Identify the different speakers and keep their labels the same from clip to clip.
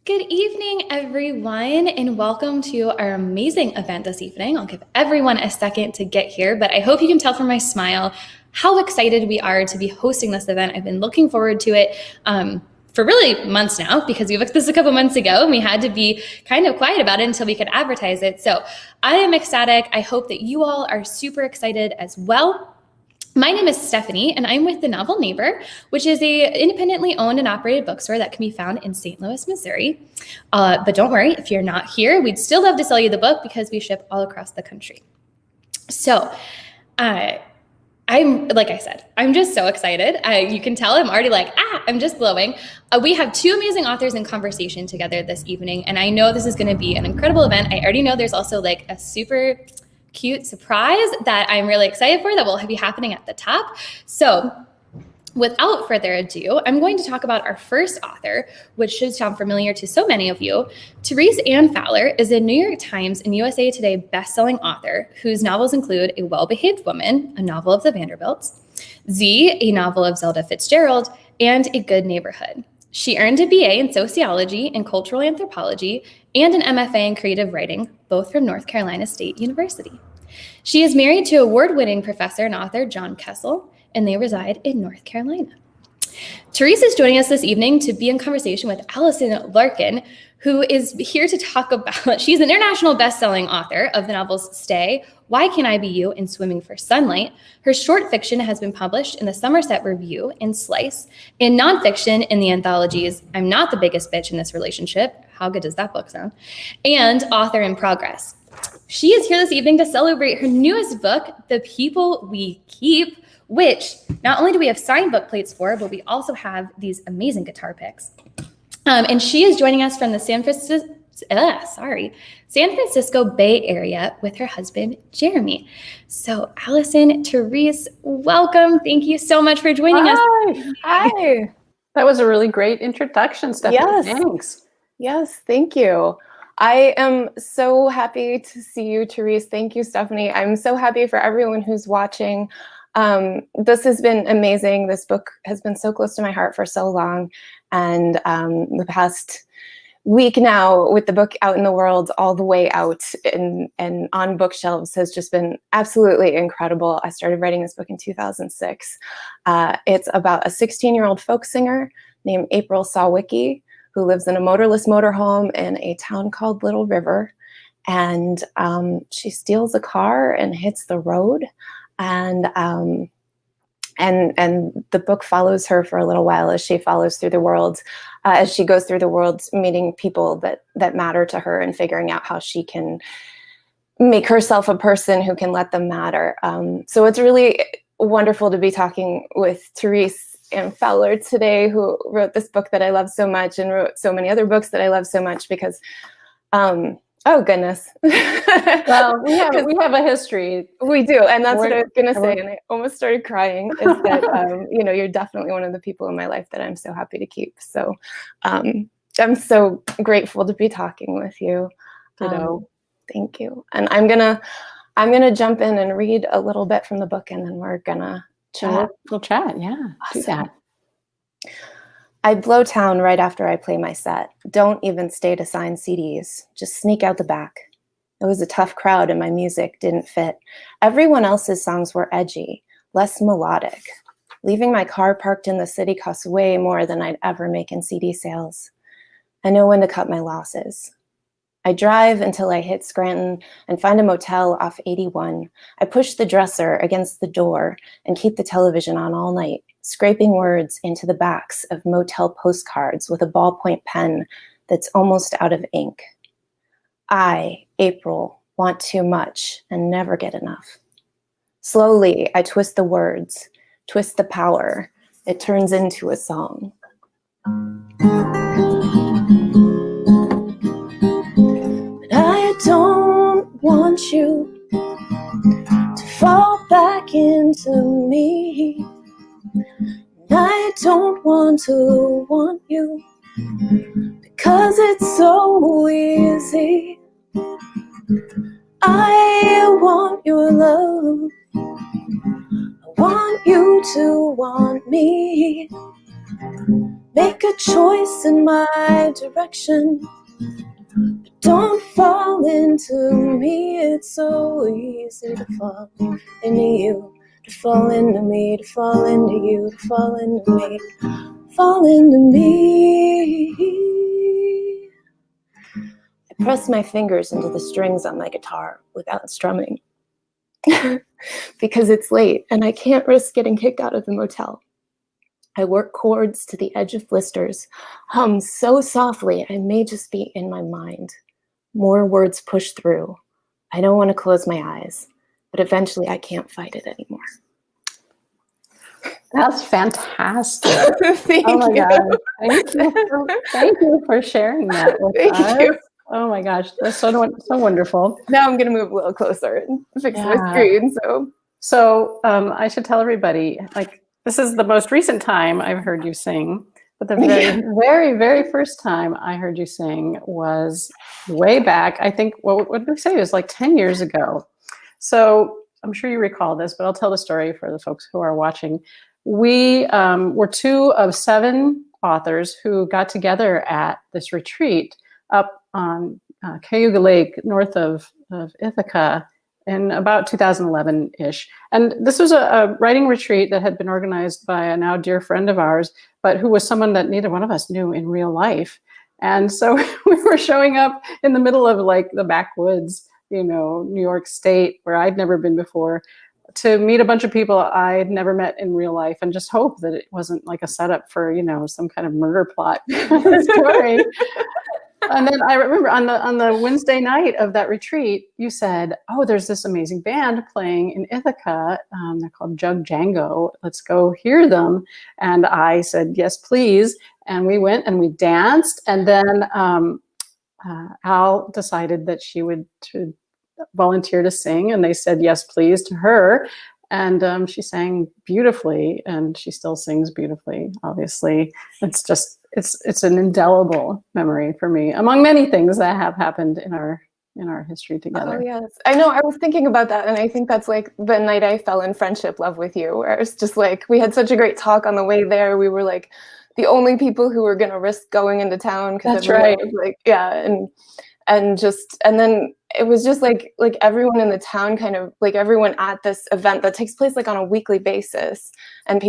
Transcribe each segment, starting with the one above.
Speaker 1: Good evening, everyone, and welcome to our amazing event this evening. I'll give everyone a second to get here, but I hope you can tell from my smile how excited we are to be hosting this event. I've been looking forward to it for really months now because we booked this a couple months ago and we had to be kind of quiet about it until we could advertise it. So I am ecstatic. I hope that you all are super excited as well. My name is Stephanie, and I'm with The Novel Neighbor, which is a independently owned and operated bookstore that can be found in St. Louis, Missouri. But don't worry, if you're not here, we'd still love to sell you the book because we ship all across the country. So like I said, I'm just so excited. You can tell I'm already I'm just glowing. We have two amazing authors in conversation together this evening, and I know this is going to be an incredible event. I already know there's also a super cute surprise that I'm really excited for that will be happening at the top. So without further ado, I'm going to talk about our first author, which should sound familiar to so many of you. Therese Anne Fowler is a New York Times and USA Today best-selling author whose novels include A Well-Behaved Woman, a novel of the Vanderbilts, Z, a novel of Zelda Fitzgerald, and A Good Neighborhood. She earned a BA in sociology and cultural anthropology and an MFA in creative writing, both from North Carolina State University. She is married to award-winning professor and author John Kessel, and they reside in North Carolina. Therese is joining us this evening to be in conversation with Allison Larkin, who is here to talk about, she's an international best-selling author of the novels Stay, Why Can't I Be You, and Swimming for Sunlight. Her short fiction has been published in the Somerset Review and Slice, in nonfiction in the anthologies I'm Not the Biggest Bitch in This Relationship, how good does that book sound, and Author in Progress. She is here this evening to celebrate her newest book, The People We Keep, which not only do we have signed book plates for, but we also have these amazing guitar picks. And she is joining us from the San Francisco Bay Area with her husband, Jeremy. So Allison, Therese, welcome. Thank you so much for joining us.
Speaker 2: Hi. That was a really great introduction, Stephanie.
Speaker 3: Yes.
Speaker 2: Thanks.
Speaker 3: Yes, thank you. I am so happy to see you, Therese. Thank you, Stephanie. I'm so happy for everyone who's watching. This has been amazing. This book has been so close to my heart for so long. And the past week now, with the book out in the world, all the way out and on bookshelves, has just been absolutely incredible. I started writing this book in 2006. It's about a 16-year-old folk singer named April Sawicki, who lives in a motorless motorhome in a town called Little River. And she steals a car and hits the road. And the book follows her for a little while as she follows through the world, as she goes through the world, meeting people that matter to her and figuring out how she can make herself a person who can let them matter. So it's really wonderful to be talking with Therese Anne Fowler today, who wrote this book that I love so much and wrote so many other books that I love so much because, oh goodness.
Speaker 2: Well, we have a history.
Speaker 3: We do, and that's what I was going to say, and I almost started crying, is that, you're definitely one of the people in my life that I'm so happy to keep. So I'm so grateful to be talking with you. Thank you. And I'm gonna jump in and read a little bit from the book, and then we're gonna chat.
Speaker 2: We'll chat, yeah.
Speaker 3: Awesome.
Speaker 2: Do that.
Speaker 3: I blow town right after I play my set. Don't even stay to sign CDs. Just sneak out the back. It was a tough crowd and my music didn't fit. Everyone else's songs were edgy, less melodic. Leaving my car parked in the city costs way more than I'd ever make in CD sales. I know when to cut my losses. I drive until I hit Scranton and find a motel off 81. I push the dresser against the door and keep the television on all night, scraping words into the backs of motel postcards with a ballpoint pen that's almost out of ink. I, April, want too much and never get enough. Slowly, I twist the words, twist the power. It turns into a song. I don't want you to fall back into me. I don't want to want you because it's so easy. I want your love. I want you to want me. Make a choice in my direction. But don't fall into me. It's so easy to fall into you, to fall into me, to fall into you, to fall into me, fall into me. I press my fingers into the strings on my guitar without strumming because it's late and I can't risk getting kicked out of the motel. I work chords to the edge of blisters, hum so softly I may just be in my mind. More words push through. I don't want to close my eyes, but eventually I can't fight it anymore.
Speaker 2: That's fantastic.
Speaker 3: Thank
Speaker 2: Oh my
Speaker 3: you.
Speaker 2: God. Thank you for sharing that with
Speaker 3: Thank
Speaker 2: us.
Speaker 3: you.
Speaker 2: Oh my gosh, that's so wonderful.
Speaker 3: Now I'm going to move a little closer and fix my
Speaker 2: Yeah.
Speaker 3: screen.
Speaker 2: So I should tell everybody, like, this is the most recent time I've heard you sing, but the very, very first time I heard you sing was way back. I think, what did we say? It was like 10 years ago. So I'm sure you recall this, but I'll tell the story for the folks who are watching. We were 2 of 7 authors who got together at this retreat up on Cayuga Lake, north of Ithaca, in about 2011-ish. And this was a writing retreat that had been organized by a now dear friend of ours, but who was someone that neither one of us knew in real life. And so we were showing up in the middle of like the backwoods, New York State, where I'd never been before, to meet a bunch of people I'd never met in real life and just hope that it wasn't like a setup for, some kind of murder plot story. And then I remember on the Wednesday night of that retreat, you said, "Oh, there's this amazing band playing in Ithaca. They're called Jug Django. Let's go hear them." And I said, "Yes, please." And we went and we danced. And then Al decided that she would volunteer to sing, and they said yes, please, to her. And she sang beautifully, and she still sings beautifully. Obviously, it's an indelible memory for me, among many things that have happened in our history together.
Speaker 3: Oh yes, I know. I was thinking about that, and I think that's like the night I fell in friendship love with you, where it's just like we had such a great talk on the way there. We were like the only people who were going to risk going into town because
Speaker 2: that's right.
Speaker 3: Was like, yeah, and then it was just like everyone in the town, kind of like everyone at this event that takes place like on a weekly basis, and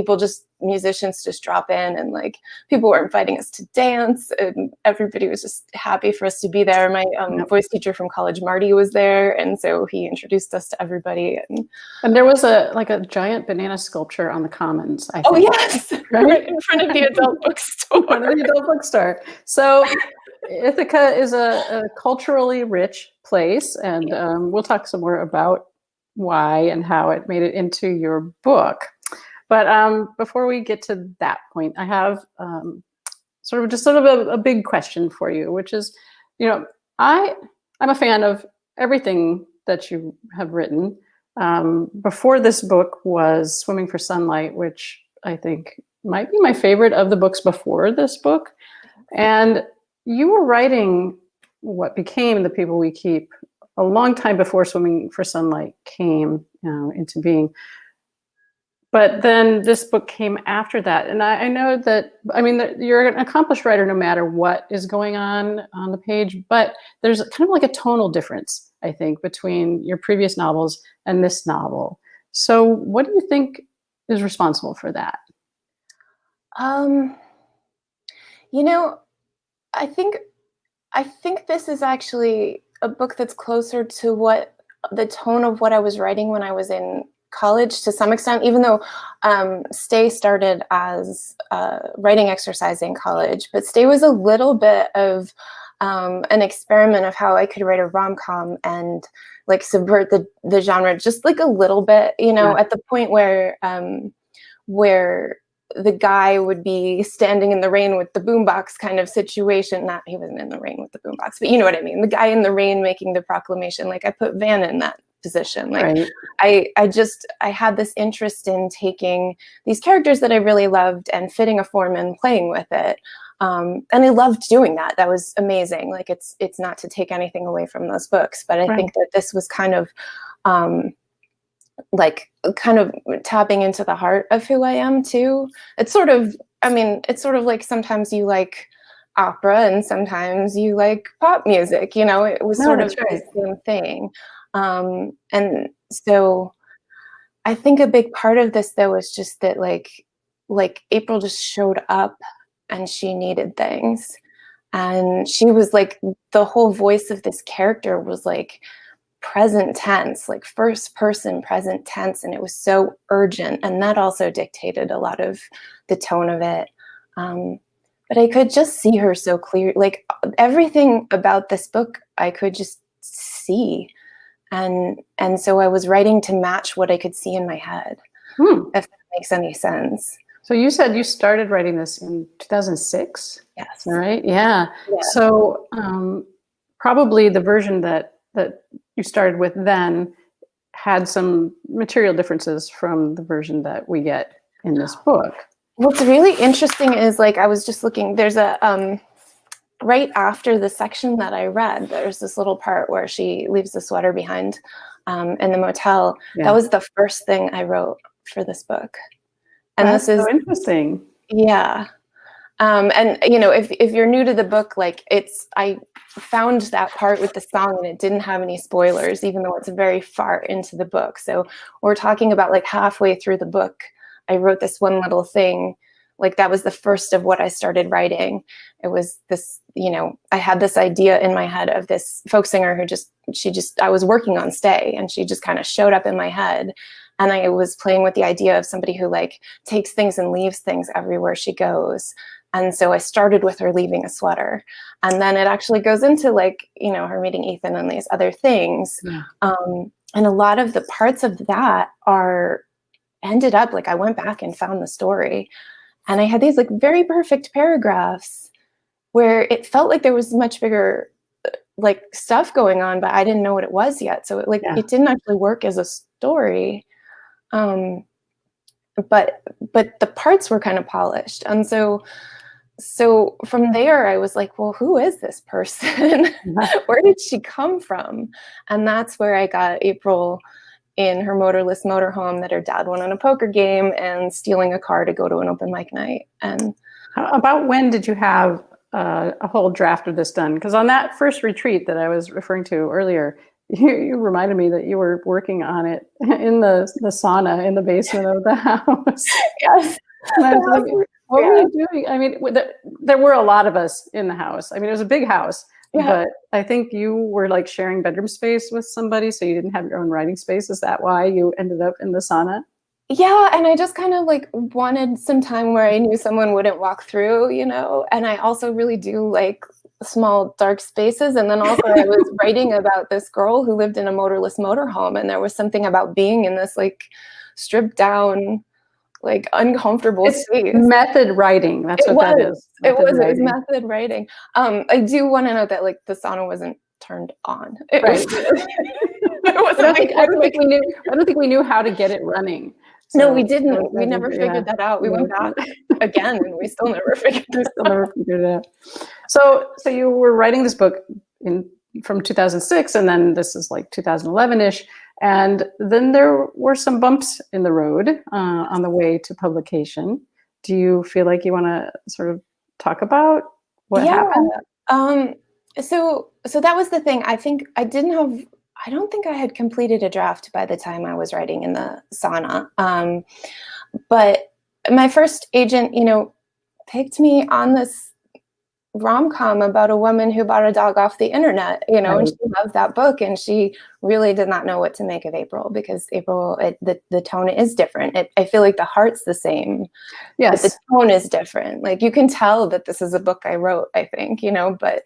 Speaker 3: musicians just drop in, and like people were inviting us to dance, and everybody was just happy for us to be there. My voice teacher from college, Marty, was there, and so he introduced us to everybody.
Speaker 2: And there was a giant banana sculpture on the Commons, I think.
Speaker 3: Oh yes, right in front of the adult bookstore.
Speaker 2: In front of the adult bookstore. So Ithaca is a culturally rich place, and we'll talk some more about why and how it made it into your book. But before we get to that point, I have sort of a big question for you, which is, I'm a fan of everything that you have written. Before this book was Swimming for Sunlight, which I think might be my favorite of the books before this book. And you were writing what became The People We Keep a long time before Swimming for Sunlight came into being. But then this book came after that. And I know that you're an accomplished writer no matter what is going on the page, but there's kind of like a tonal difference, I think, between your previous novels and this novel. So what do you think is responsible for that?
Speaker 3: I think this is actually a book that's closer to what the tone of what I was writing when I was in college to some extent, even though Stay started as a writing exercise in college, but Stay was a little bit of an experiment of how I could write a rom-com and like subvert the genre just like a little bit, at the point where the guy would be standing in the rain with the boombox kind of situation. Not he wasn't in the rain with the boombox, but you know what I mean. The guy in the rain making the proclamation. Like I put Vanna in that position. Like right. I had this interest in taking these characters that I really loved and fitting a form and playing with it. And I loved doing that. That was amazing. Like it's not to take anything away from those books, but I think that this was kind of tapping into the heart of who I am too. It's sort of, I mean, it's sort of like sometimes you like opera and sometimes you like pop music, you know, it was
Speaker 2: No,
Speaker 3: sort of
Speaker 2: that's right.
Speaker 3: the same thing. And so I think a big part of this though is just that like April just showed up and she needed things. And she was like, the whole voice of this character was like present tense, like first person present tense. And it was so urgent. And that also dictated a lot of the tone of it. But I could just see her so clear. Like everything about this book, I could just see. And so I was writing to match what I could see in my head, if that makes any sense.
Speaker 2: So you said you started writing this in 2006?
Speaker 3: Yes.
Speaker 2: Right? Yeah.
Speaker 3: Yeah.
Speaker 2: So probably the version that you started with then had some material differences from the version that we get in this book.
Speaker 3: What's really interesting is like, I was just looking, there's a, right after the section that I read, there's this little part where she leaves the sweater behind in the motel.
Speaker 2: Yeah.
Speaker 3: That was the first thing I wrote for this book. And
Speaker 2: That's
Speaker 3: this is
Speaker 2: so interesting.
Speaker 3: Yeah. And you know, if you're new to the book, like I found that part with the song and it didn't have any spoilers, even though it's very far into the book. So we're talking about like halfway through the book, I wrote this one little thing. Like that was the first of what I started writing. It was this, you know, I had this idea in my head of this folk singer who I was working on Stay and she just kind of showed up in my head. And I was playing with the idea of somebody who like takes things and leaves things everywhere she goes. And so I started with her leaving a sweater. And then it actually goes into like, you know, her meeting Ethan and these other things.
Speaker 2: Yeah.
Speaker 3: And a lot of the parts of that ended up like I went back and found the story. And I had these like very perfect paragraphs where it felt like there was much bigger like stuff going on, but I didn't know what it was yet. So it didn't actually work as a story. But the parts were kind of polished. And so from there I was like, well, who is this person? Where did she come from? And that's where I got April in her motorless motorhome that her dad won on a poker game and stealing a car to go to an open mic night. And
Speaker 2: about when did you have a whole draft of this done? Because on that first retreat that I was referring to earlier, you reminded me that you were working on it in the sauna in the basement of the house.
Speaker 3: Yes.
Speaker 2: And I was thinking, what were you doing? I mean, there were a lot of us in the house. I mean, it was a big house, but I think you were like sharing bedroom space with somebody, so you didn't have your own writing space. Is that why you ended up in the sauna?
Speaker 3: Yeah, and I just kind of like wanted some time where I knew someone wouldn't walk through, you know, and I also really do like small dark spaces. And then also I was writing about this girl who lived in a motorless motorhome, and there was something about being in this like stripped down, like uncomfortable space.
Speaker 2: Method writing. That's what that is.
Speaker 3: It was method writing. I do want to note that like the sauna wasn't turned on.
Speaker 2: Right. I don't think we knew how to get it running. So,
Speaker 3: no, we didn't. We never figured that out. We went back again, and we still never figured
Speaker 2: it out. So you were writing this book from 2006, and then this is like 2011-ish. And then there were some bumps in the road on the way to publication. Do you feel like you want to sort of talk about what happened?
Speaker 3: So that was the thing. I don't think I had completed a draft by the time I was writing in the sauna. But my first agent, you know, picked me on this rom-com about a woman who bought a dog off the internet, you know, and she loved that book, and she really did not know what to make of April, because April, the tone is different. I feel like the heart's the same.
Speaker 2: Yes.
Speaker 3: But the tone is different. Like you can tell that this is a book I wrote, I think, you know, but,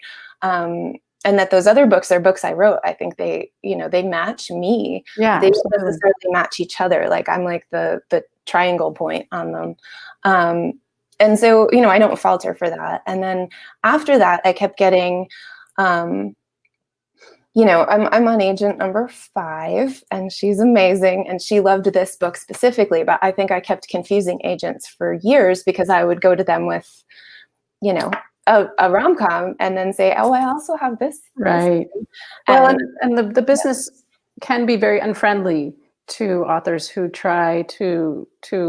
Speaker 3: and that those other books are books I wrote. I think they, you know, they match me.
Speaker 2: Yeah,
Speaker 3: they don't necessarily match each other. Like I'm like the triangle point on them. And so, you know, I don't falter for that. And then after that, I kept getting, you know, I'm on agent number 5, and she's amazing. And she loved this book specifically, but I think I kept confusing agents for years because I would go to them with, you know, a rom-com and then say, oh, I also have this.
Speaker 2: Right. Well, and the business can be very unfriendly to authors who try to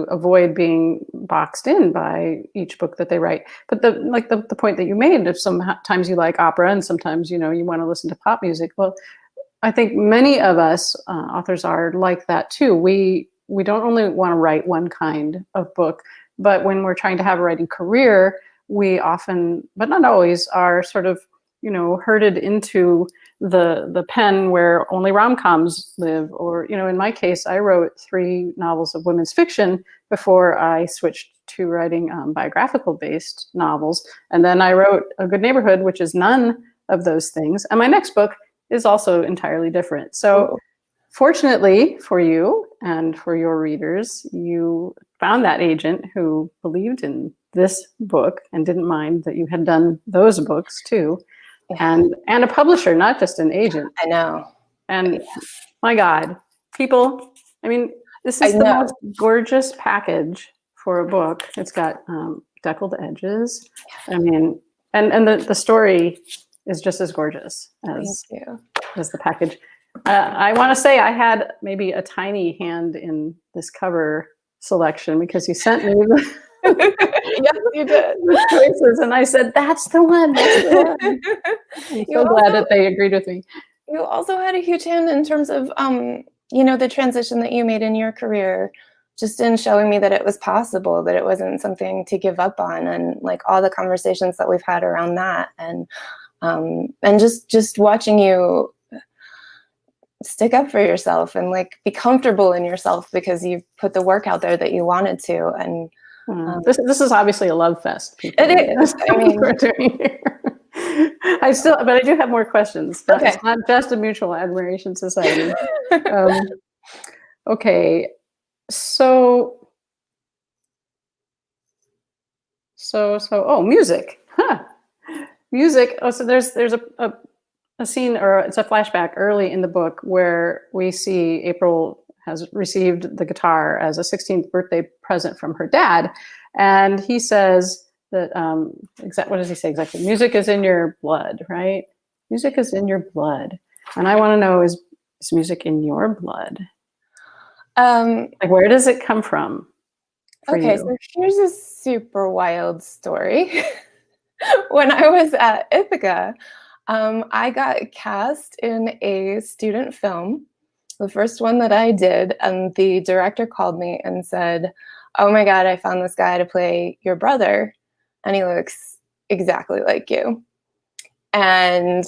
Speaker 2: avoid being boxed in by each book that they write. But the point that you made, if sometimes you like opera and sometimes you want to listen to pop music. Well, I think many of us authors are like that too. We don't only want to write one kind of book, but when we're trying to have a writing career, we often, but not always, are sort of herded into the pen where only rom-coms live. Or in my case, I wrote 3 novels of women's fiction before I switched to writing biographical based novels, and then I wrote A Good Neighborhood, which is none of those things, and my next book is also entirely different. So fortunately for you and for your readers, you found that agent who believed in this book and didn't mind that you had done those books too. And a publisher, not just an agent.
Speaker 3: I know.
Speaker 2: And my God, people, I mean, this is the most gorgeous package for a book. It's got deckled edges. I mean, and the story is just as gorgeous as the package. I want to say I had maybe a tiny hand in this cover selection because you sent me
Speaker 3: Yes, you did.
Speaker 2: the choices, and I said, that's the one. That's the one. I'm so glad that they agreed with me.
Speaker 3: You also had a huge hand in terms of, the transition that you made in your career, just in showing me that it was possible, that it wasn't something to give up on, and like all the conversations that we've had around that, and just watching you stick up for yourself and like be comfortable in yourself because you've put the work out there that you wanted to. And
Speaker 2: this is obviously a love fest. People.
Speaker 3: It is. I mean,
Speaker 2: we're doing here. But I do have more questions. Okay. It's not just a mutual admiration society. Okay, so music. Huh. Music. Oh, so there's a scene, or it's a flashback early in the book where we see April has received the guitar as a 16th birthday present from her dad. And he says that, what does he say exactly? Music is in your blood, right? Music is in your blood. And I want to know, is music in your blood? Like, where does it come from?
Speaker 3: Okay, so here's a super wild story. When I was at Ithaca, I got cast in a student film, the first one that I did, and the director called me and said, "Oh my God, I found this guy to play your brother, and he looks exactly like you." And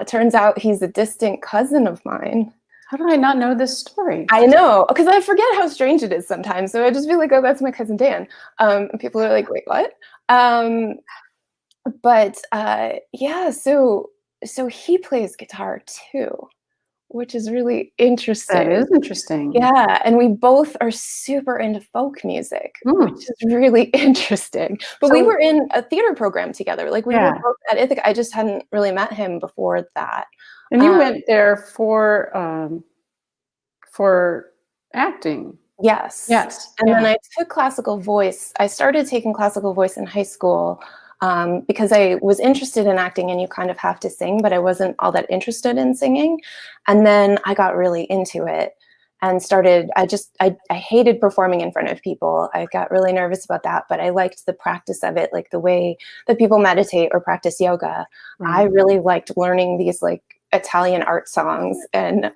Speaker 3: turns out he's a distant cousin of mine.
Speaker 2: How did I not know this story?
Speaker 3: I know, because I forget how strange it is sometimes. So I just feel like, oh, that's my cousin Dan. And people are like, wait, what? So he plays guitar too, which is really interesting.
Speaker 2: That is interesting.
Speaker 3: Yeah, and we both are super into folk music, which is really interesting. But we were in a theater program together. Like we were both at Ithaca. I just hadn't really met him before that.
Speaker 2: And you went there for acting.
Speaker 3: Yes. And then I took classical voice. I started taking classical voice in high school because I was interested in acting, and you kind of have to sing, but I wasn't all that interested in singing. And then I got really into it and started, I hated performing in front of people. I got really nervous about that, but I liked the practice of it, like the way that people meditate or practice yoga. I really liked learning these like Italian art songs and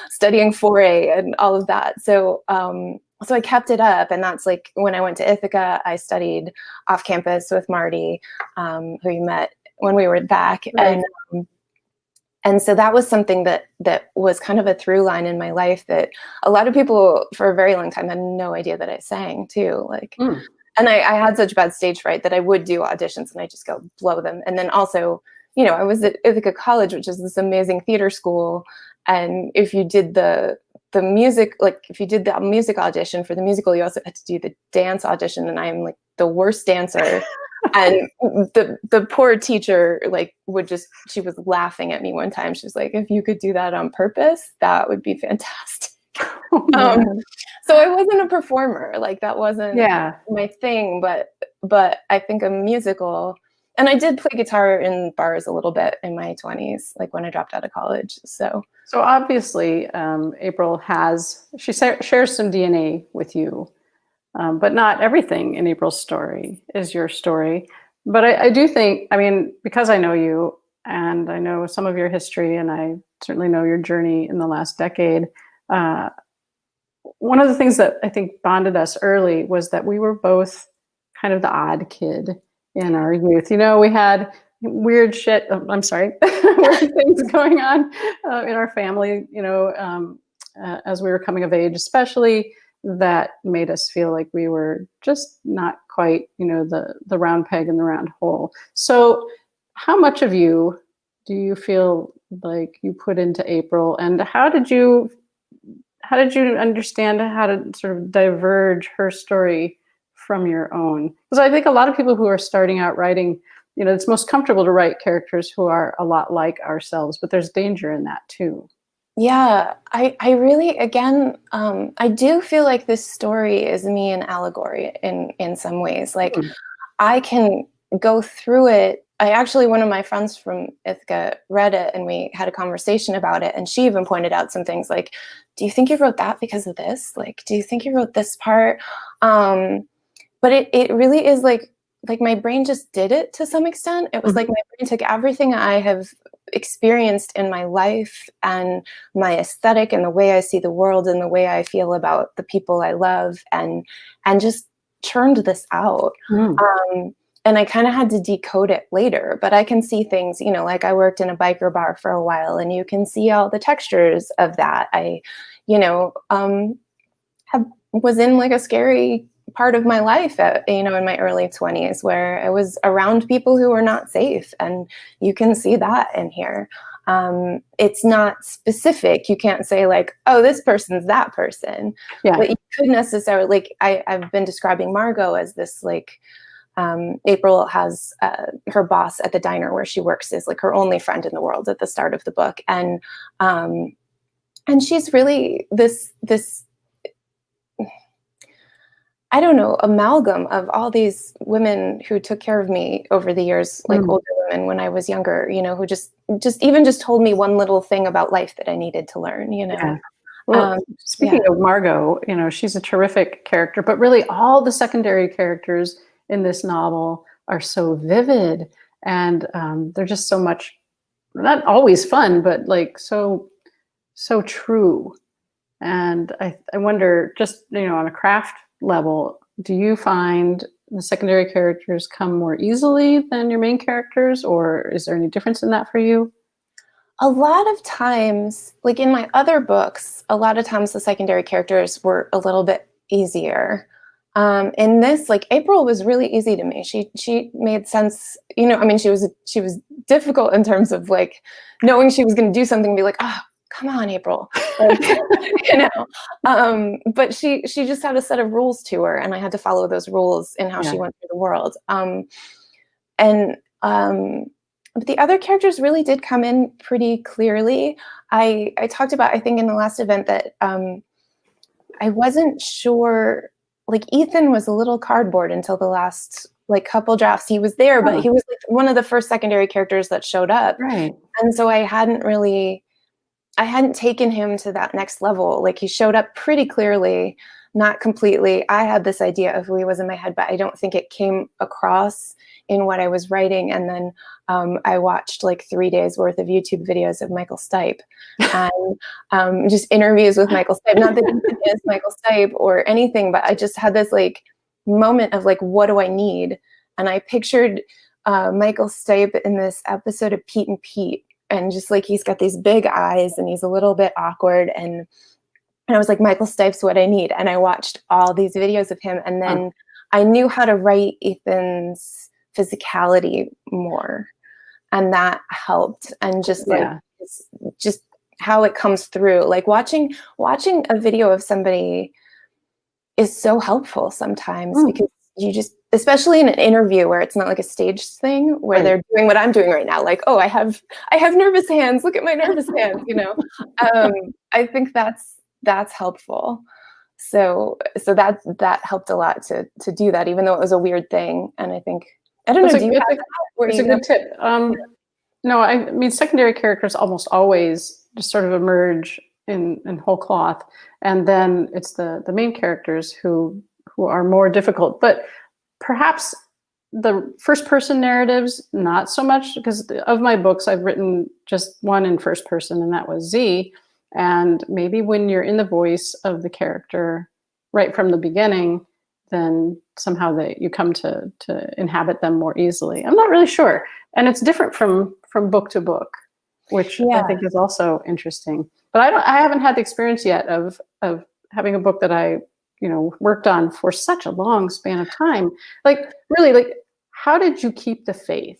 Speaker 3: studying foray and all of that. So I kept it up, and that's like when I went to Ithaca, I studied off campus with Marty, who you met when we were back, and so that was something that was kind of a through line in my life that a lot of people for a very long time had no idea that I sang too. Like, and I had such bad stage fright that I would do auditions and I just go blow them, and then also, I was at Ithaca College, which is this amazing theater school. And if you did the music, like if you did the music audition for the musical, you also had to do the dance audition. And I'm like the worst dancer. And the poor teacher, like she was laughing at me one time. She was like, if you could do that on purpose, that would be fantastic. So I wasn't a performer. Like that wasn't my thing, but I think a musical, And I did play guitar in bars a little bit in my 20s, like when I dropped out of college. So
Speaker 2: obviously, April shares some DNA with you, but not everything in April's story is your story. But I do think, I mean, because I know you and I know some of your history, and I certainly know your journey in the last decade. One of the things that I think bonded us early was that we were both kind of the odd kid in our youth. You know, we had weird shit. I'm sorry, weird things going on in our family. You know, as we were coming of age, especially, that made us feel like we were just not quite, you know, the round peg in the round hole. So, how much of you do you feel like you put into April, and how did you understand how to sort of diverge her story from your own? Because I think a lot of people who are starting out writing, you know, it's most comfortable to write characters who are a lot like ourselves, but there's danger in that too.
Speaker 3: Yeah, I really, again, I do feel like this story is me an allegory in some ways. Like, I can go through it. One of my friends from Ithaca read it and we had a conversation about it. And she even pointed out some things like, do you think you wrote that because of this? Like, do you think you wrote this part? But it really is like my brain just did it to some extent. It was like my brain took everything I have experienced in my life and my aesthetic and the way I see the world and the way I feel about the people I love and just churned this out. And I kind of had to decode it later, but I can see things, you know, like I worked in a biker bar for a while and you can see all the textures of that. I, you know, was in like a scary part of my life in my early 20s where I was around people who were not safe. And you can see that in here. It's not specific. You can't say like, oh, this person's that person. Yeah. But you could necessarily, like, I've been describing Margo as this, like, April has her boss at the diner where she works is like her only friend in the world at the start of the book. And she's really this I don't know, amalgam of all these women who took care of me over the years, like older women when I was younger, you know, who just told me one little thing about life that I needed to learn, you know. Yeah.
Speaker 2: Well, speaking of Margo, you know, she's a terrific character, but really all the secondary characters in this novel are so vivid and they're just so much, not always fun, but like so true. And I wonder, just, you know, on a craft level, do you find the secondary characters come more easily than your main characters, or is there any difference in that for you?
Speaker 3: A lot of times, like in my other books, a lot of times the secondary characters were a little bit easier. In this, like, April was really easy to me. She made sense, you know. I mean, she was difficult in terms of like knowing she was going to do something and be like, oh, come on, April, like, you know. But she just had a set of rules to her, and I had to follow those rules in how she went through the world. But the other characters really did come in pretty clearly. I talked about, I think in the last event, that I wasn't sure. Like, Ethan was a little cardboard until the last like couple drafts. He was there, but he was like one of the first secondary characters that showed up. Right. And so I hadn't taken him to that next level. Like, he showed up pretty clearly, not completely. I had this idea of who he was in my head, but I don't think it came across in what I was writing. And then I watched like 3 days worth of YouTube videos of Michael Stipe and just interviews with Michael Stipe. Not that he is Michael Stipe or anything, but I just had this like moment of like, what do I need? And I pictured Michael Stipe in this episode of Pete and Pete. And just like, he's got these big eyes and he's a little bit awkward. And I was like, Michael Stipe's what I need. And I watched all these videos of him. And then I knew how to write Ethan's physicality more. And that helped. And just like, just how it comes through. Like, watching a video of somebody is so helpful sometimes because you just, especially in an interview where it's not like a staged thing where they're doing what I'm doing right now. Like, oh, I have nervous hands. Look at my nervous hands, you know? I think that's helpful. So that helped a lot to do that, even though it was a weird thing. And I think I don't
Speaker 2: That's
Speaker 3: know.
Speaker 2: a,
Speaker 3: Do you
Speaker 2: it's
Speaker 3: have
Speaker 2: a,
Speaker 3: that? Where
Speaker 2: it's a
Speaker 3: you
Speaker 2: good tip. No, I mean, secondary characters almost always just sort of emerge in whole cloth, and then it's the main characters who are more difficult. But perhaps the first person narratives, not so much, because of my books, I've written just one in first person, and that was Z. And maybe when you're in the voice of the character right from the beginning, then somehow you come to inhabit them more easily. I'm not really sure. And it's different from book to book, which I think is also interesting. But I haven't had the experience yet of having a book that I, worked on for such a long span of time. Like, really, like, how did you keep the faith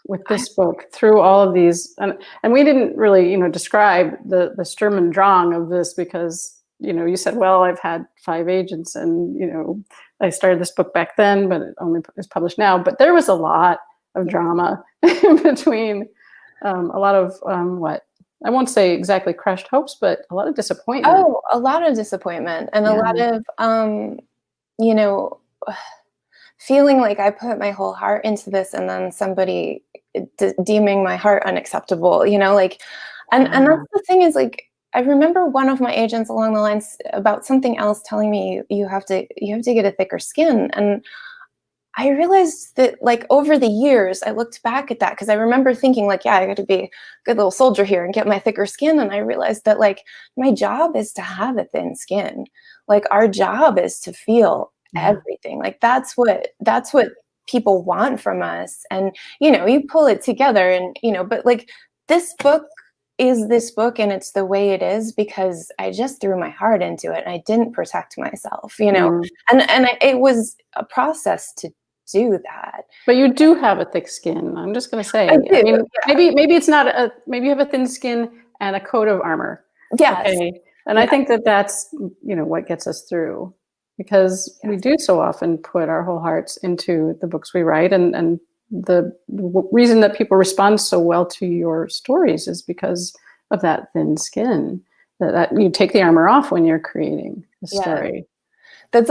Speaker 2: with this book through all of these? And we didn't really, describe the Sturm und Drang of this, because you said, well, I've had 5 agents, and I started this book back then, but it only is published now. But there was a lot of drama in between, a lot of what I won't say exactly crushed hopes, but a lot of disappointment.
Speaker 3: Oh, a lot of disappointment, and a lot of feeling like I put my whole heart into this, and then somebody deeming my heart unacceptable. And that's the thing is, like, I remember one of my agents along the lines about something else telling me you have to get a thicker skin. And I realized that, like, over the years, I looked back at that, because I remember thinking, like, yeah, I got to be a good little soldier here and get my thicker skin. And I realized that, like, my job is to have a thin skin. Like, our job is to feel everything. Like, that's what people want from us. And, you pull it together, and, but, like, this book is this book, and it's the way it is because I just threw my heart into it, and I didn't protect myself, and it was a process to do that.
Speaker 2: But you do have a thick skin. I'm just going to say.
Speaker 3: I do,
Speaker 2: I mean, maybe it's not maybe you have a thin skin and a coat of armor.
Speaker 3: Yes.
Speaker 2: Okay. And I think that's what gets us through, because we do so often put our whole hearts into the books we write, and the reason that people respond so well to your stories is because of that thin skin, that you take the armor off when you're creating a story.
Speaker 3: That's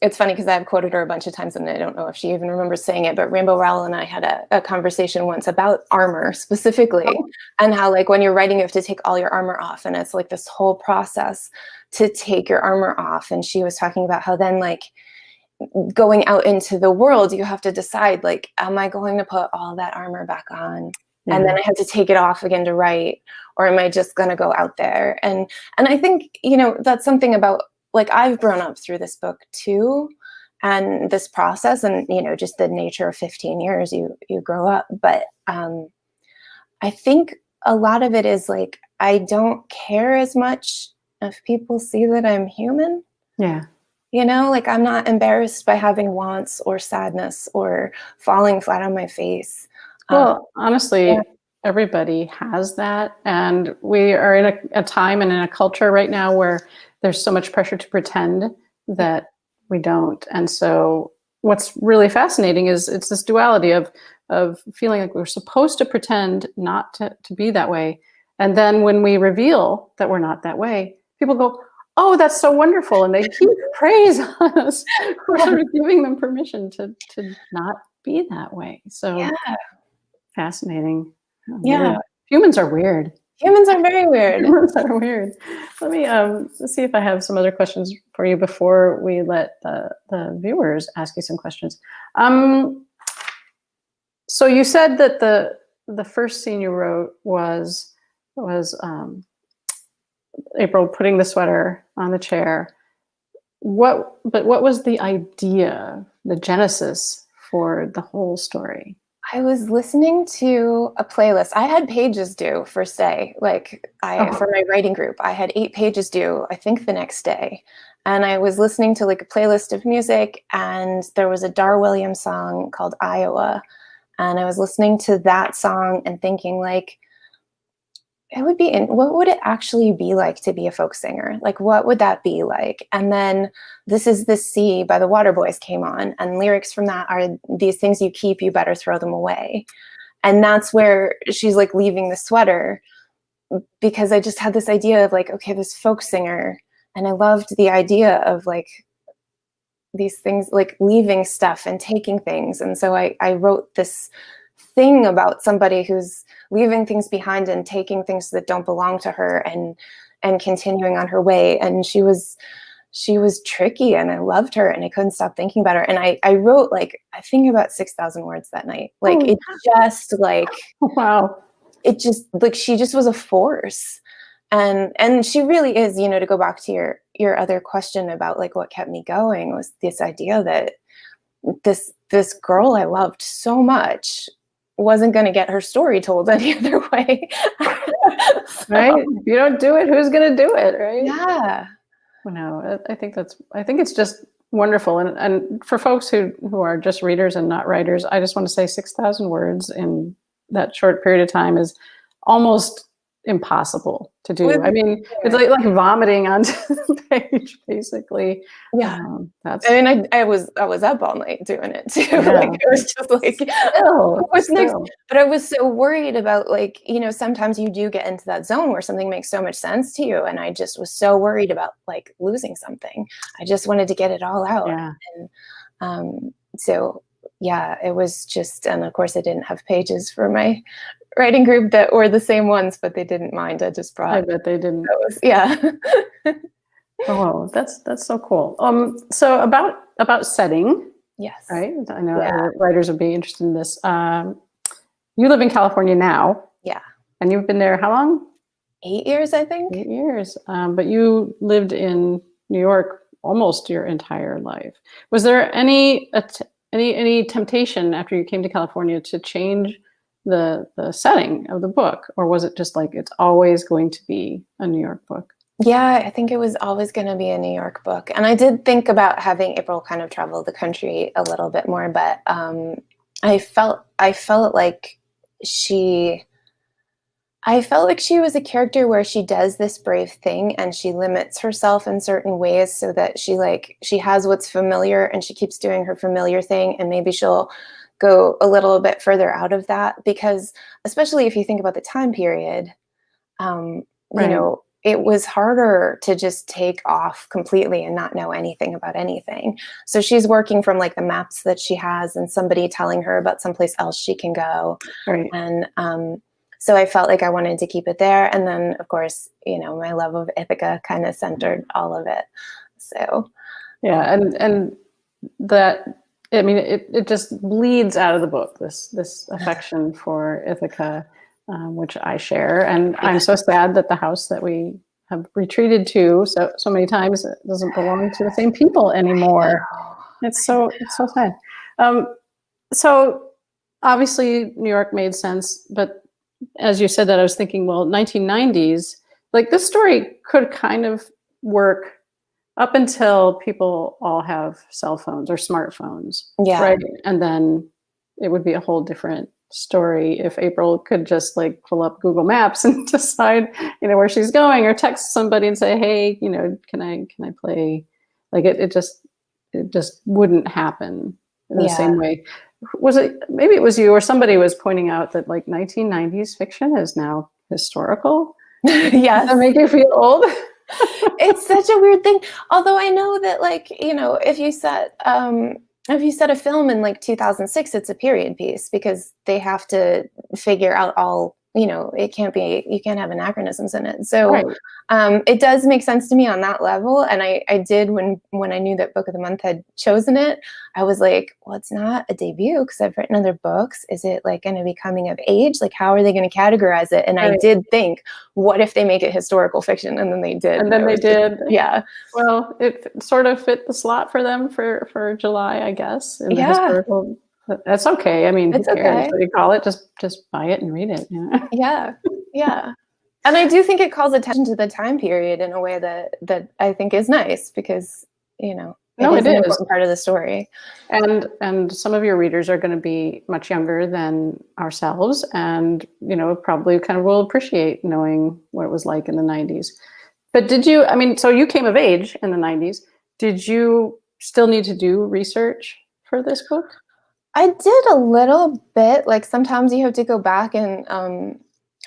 Speaker 3: it's funny because I've quoted her a bunch of times, and I don't know if she even remembers saying it, but Rainbow Rowell and I had a conversation once about armor specifically, and how, like, when you're writing, you have to take all your armor off, and it's like this whole process to take your armor off. And she was talking about how then, like, going out into the world, you have to decide, like, am I going to put all that armor back on? And then I have to take it off again to write, or am I just going to go out there? And I think, that's something about, like, I've grown up through this book too, and this process, and, just the nature of 15 years, you grow up. But I think a lot of it is, like, I don't care as much if people see that I'm human.
Speaker 2: Yeah.
Speaker 3: Like, I'm not embarrassed by having wants or sadness or falling flat on my face.
Speaker 2: Well, honestly, everybody has that. And we are in a time and in a culture right now where there's so much pressure to pretend that we don't. And so what's really fascinating is it's this duality of feeling like we're supposed to pretend not to be that way. And then when we reveal that we're not that way, people go, oh, that's so wonderful. And they keep praise on us for sort of giving them permission to not be that way. So fascinating.
Speaker 3: Yeah.
Speaker 2: Humans are weird.
Speaker 3: Humans are very weird.
Speaker 2: Humans are weird. Let me let's see if I have some other questions for you before we let the viewers ask you some questions. So you said that the first scene you wrote was April putting the sweater on the chair. What was the idea, the genesis for the whole story?
Speaker 3: I was listening to a playlist. I had pages due first day. Like, for my writing group, I had 8 pages due, I think, the next day. And I was listening to, like, a playlist of music, and there was a Dar Williams song called Iowa. And I was listening to that song and thinking, like, what would it actually be like to be a folk singer? Like, what would that be like? And then This Is the Sea by the Waterboys came on, and lyrics from that are, these things you keep, you better throw them away. And that's where she's, like, leaving the sweater, because I just had this idea of, like, okay, this folk singer, and I loved the idea of, like, these things, like leaving stuff and taking things. And so I wrote this thing about somebody who's leaving things behind and taking things that don't belong to her and continuing on her way. And she was tricky, and I loved her, and I couldn't stop thinking about her. And I wrote like, I think about 6,000 words that night. Like it just like,
Speaker 2: wow.
Speaker 3: It just like, she just was a force. And she really is, you know, to go back to your other question about like what kept me going, was this idea that this girl I loved so much wasn't going to get her story told any other way.
Speaker 2: Right? If you don't do it, who's going to do it? Right?
Speaker 3: Yeah.
Speaker 2: No, I think it's just wonderful. And for folks who are just readers and not writers, I just want to say 6,000 words in that short period of time is almost impossible to do. I mean, it's like vomiting onto the page, basically.
Speaker 3: Yeah.
Speaker 2: That's.
Speaker 3: I mean, I was up all night doing it too.
Speaker 2: Yeah.
Speaker 3: Like it was just like, what's next?
Speaker 2: Still.
Speaker 3: But I was so worried about, like, you know, sometimes you do get into that zone where something makes so much sense to you, and I just was so worried about like losing something. I just wanted to get it all out.
Speaker 2: Yeah.
Speaker 3: And so yeah, it was just, and of course I didn't have pages for my writing group that were the same ones, but they didn't mind. I just brought.
Speaker 2: I bet they didn't.
Speaker 3: Those. Yeah.
Speaker 2: Oh, that's so cool. So about setting.
Speaker 3: Yes.
Speaker 2: Right. I know writers would be interested in this. You live in California now.
Speaker 3: Yeah.
Speaker 2: And you've been there how long?
Speaker 3: 8 years, I think.
Speaker 2: 8 years. But you lived in New York almost your entire life. Was there any temptation after you came to California to change the setting of the book, or was it just like it's always going to be a New York book?
Speaker 3: Yeah, I think it was always going to be a New York book. And I did think about having April kind of travel the country a little bit more, but I felt like she was a character where she does this brave thing and she limits herself in certain ways so that she has what's familiar and she keeps doing her familiar thing, and maybe she'll go a little bit further out of that, because especially if you think about the time period, you know, it was harder to just take off completely and not know anything about anything. So she's working from like the maps that she has and somebody telling her about someplace else she can go.
Speaker 2: Right.
Speaker 3: And so I felt like I wanted to keep it there. And then of course, you know, my love of Ithaca kind of centered all of it. So
Speaker 2: yeah, and that, I mean, it just bleeds out of the book, this affection for Ithaca, which I share. And I'm so sad that the house that we have retreated to so many times doesn't belong to the same people anymore. It's so sad. So obviously New York made sense, but as you said that, I was thinking, well, 1990s, like this story could kind of work up until people all have cell phones or smartphones.
Speaker 3: Yeah.
Speaker 2: Right. And then it would be a whole different story if April could just like pull up Google Maps and decide, you know, where she's going, or text somebody and say, hey, you know, can I play? Like it just wouldn't happen in the same way. Maybe it was you or somebody was pointing out that like 1990s fiction is now historical.
Speaker 3: Yeah.
Speaker 2: Does that make you feel old?
Speaker 3: It's such a weird thing. Although I know that, like, you know, if you set a film in like 2006, it's a period piece because they have to figure out all, you know, you can't have anachronisms in it. So it does make sense to me on that level. And I did when I knew that Book of the Month had chosen it, I was like, well, it's not a debut because I've written other books. Is it like going to be coming of age? Like, how are they going to categorize it? And I did think, what if they make it historical fiction? And then they did.
Speaker 2: And then they did.
Speaker 3: Yeah.
Speaker 2: Well, it sort of fit the slot for them for July, I guess. In the historical. That's okay. I mean, who cares what you call it? Just buy it and read it. You know?
Speaker 3: Yeah. And I do think it calls attention to the time period in a way that I think is nice because, you know, it is an important part of the story.
Speaker 2: And some of your readers are going to be much younger than ourselves, and you know, probably kind of will appreciate knowing what it was like in the 90s. But did you? I mean, so you came of age in the 90s. Did you still need to do research for this book?
Speaker 3: I did a little bit. Like sometimes you have to go back and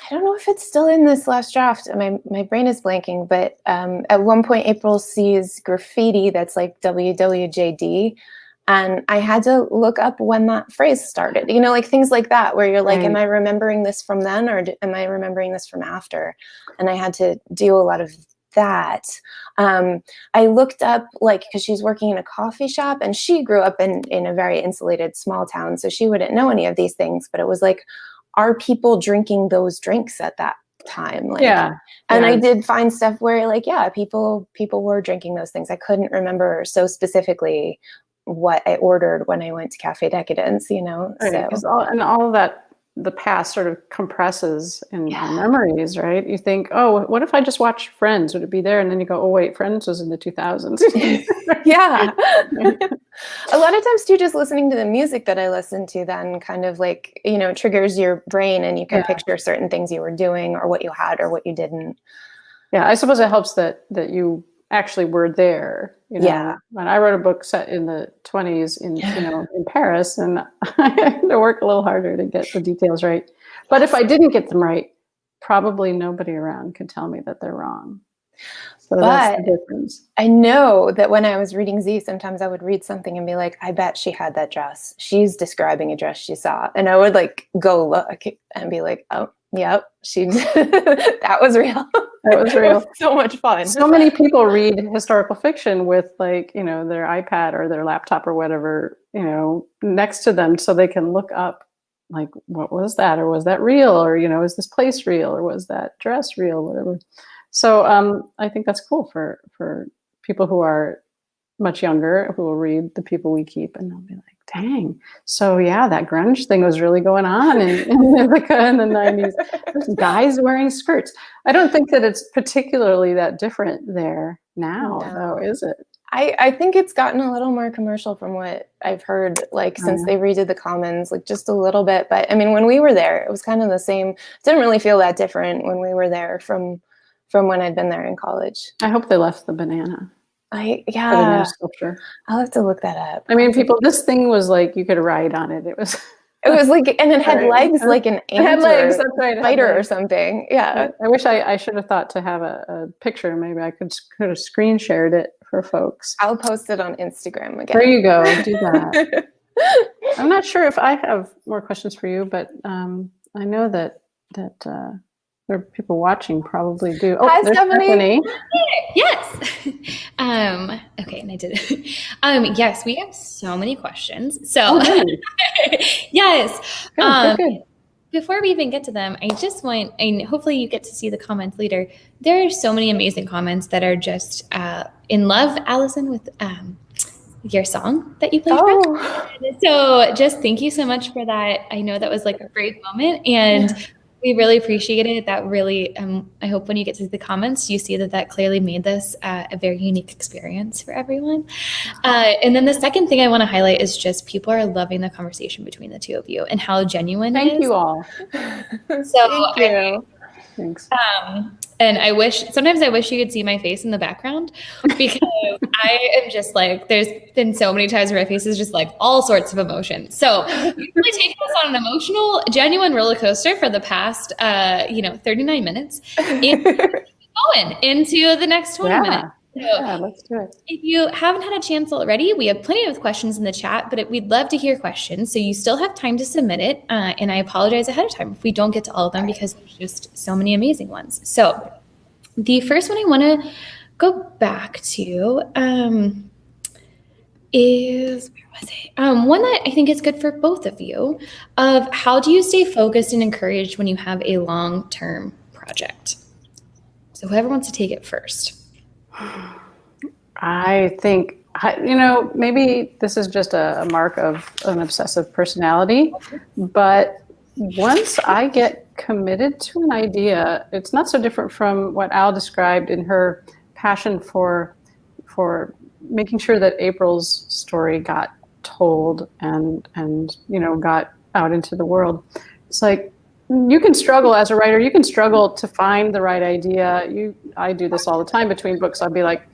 Speaker 3: I don't know if it's still in this last draft. My brain is blanking, but at one point April sees graffiti that's like WWJD. And I had to look up when that phrase started, like things like that, where you're like,
Speaker 2: Right.
Speaker 3: am I remembering this from then or am I remembering this from after? And I had to do a lot of that. I looked up, like, because she's working in a coffee shop and she grew up in a very insulated small town. So she wouldn't know any of these things, but it was like, are people drinking those drinks at that time? Like,
Speaker 2: Yeah.
Speaker 3: and
Speaker 2: Yeah.
Speaker 3: I did find stuff where like, yeah, people were drinking those things. I couldn't remember so specifically what I ordered when I went to Cafe Decadence,
Speaker 2: Right,
Speaker 3: so.
Speaker 2: all of that, the past sort of compresses in our memories, right? You think, oh, what if I just watched Friends? Would it be there? And then you go, oh wait, Friends was in the 2000s.
Speaker 3: Yeah. A lot of times too, just listening to the music that I listened to then kind of like, triggers your brain and you can picture certain things you were doing or what you had or what you didn't.
Speaker 2: Yeah, I suppose it helps that you actually were there.
Speaker 3: Yeah.
Speaker 2: When I wrote a book set in the 20s in Paris, and I had to work a little harder to get the details right. But if I didn't get them right, probably nobody around could tell me that they're wrong. So that's the difference.
Speaker 3: I know that when I was reading Z, sometimes I would read something and be like, I bet she had that dress. She's describing a dress she saw. And I would like go look and be like, oh, yep, she did. That was real.
Speaker 2: That was real.
Speaker 3: It was so much fun.
Speaker 2: So many people read historical fiction with like, their iPad or their laptop or whatever, next to them so they can look up like, what was that? Or was that real? Or, is this place real? Or was that dress real? Whatever. So I think that's cool for people who are much younger, who will read The People We Keep, and they'll be like, dang, so yeah, that grunge thing was really going on in Ithaca in the 90s. There's guys wearing skirts. I don't think that it's particularly that different there now, though, is it?
Speaker 3: I think it's gotten a little more commercial from what I've heard, like since they redid the Commons, like just a little bit. But I mean, when we were there, it was kind of the same. It didn't really feel that different when we were there from when I'd been there in college.
Speaker 2: I hope they left the banana.
Speaker 3: Yeah.
Speaker 2: Sculpture.
Speaker 3: I'll have to look that up.
Speaker 2: I mean, this thing was like, you could ride on it. It was
Speaker 3: like, and it had legs like an ant. It had legs, that's right. Spider or something. Yeah.
Speaker 2: I wish I should have thought to have a picture. Maybe I could have screen shared it for folks.
Speaker 3: I'll post it on Instagram again.
Speaker 2: There you go. Do that. I'm not sure if I have more questions for you, but I know that there are people watching probably do. Oh,
Speaker 3: hi,
Speaker 2: there's
Speaker 3: Stephanie.
Speaker 1: Yes. Okay, and I did it. Yes, we have so many questions. So yes.
Speaker 2: Good.
Speaker 1: Before we even get to them, I just want, and hopefully you get to see the comments later. There are so many amazing comments that are just in love, Allison, with your song that you played for us. So just thank you so much for that. I know that was like a brave moment, and we really appreciate it. That really, I hope when you get to the comments, you see that clearly made this a very unique experience for everyone. And then the second thing I want to highlight is just people are loving the conversation between the two of you and how genuine it is.
Speaker 2: Thank you all.
Speaker 1: So
Speaker 3: Thank you.
Speaker 2: Thanks.
Speaker 1: And sometimes I wish you could see my face in the background, because I am just like, there's been so many times where my face is just like all sorts of emotion. So you've really taken us on an emotional, genuine roller coaster for the past, 39 minutes. And going into the next 20 minutes. So
Speaker 2: let's do it.
Speaker 1: if you haven't had a chance already, we have plenty of questions in the chat, but we'd love to hear questions. So you still have time to submit it. And I apologize ahead of time if we don't get to all of them, because there's just so many amazing ones. So the first one I want to go back to is, where was it? One that I think is good for both of you, of how do you stay focused and encouraged when you have a long-term project? So whoever wants to take it first.
Speaker 2: I think, maybe this is just a mark of an obsessive personality, but once I get committed to an idea, it's not so different from what Al described in her passion for making sure that April's story got told and got out into the world. It's like, you can struggle as a writer. You can struggle to find the right idea. I do this all the time between books. I'll be like,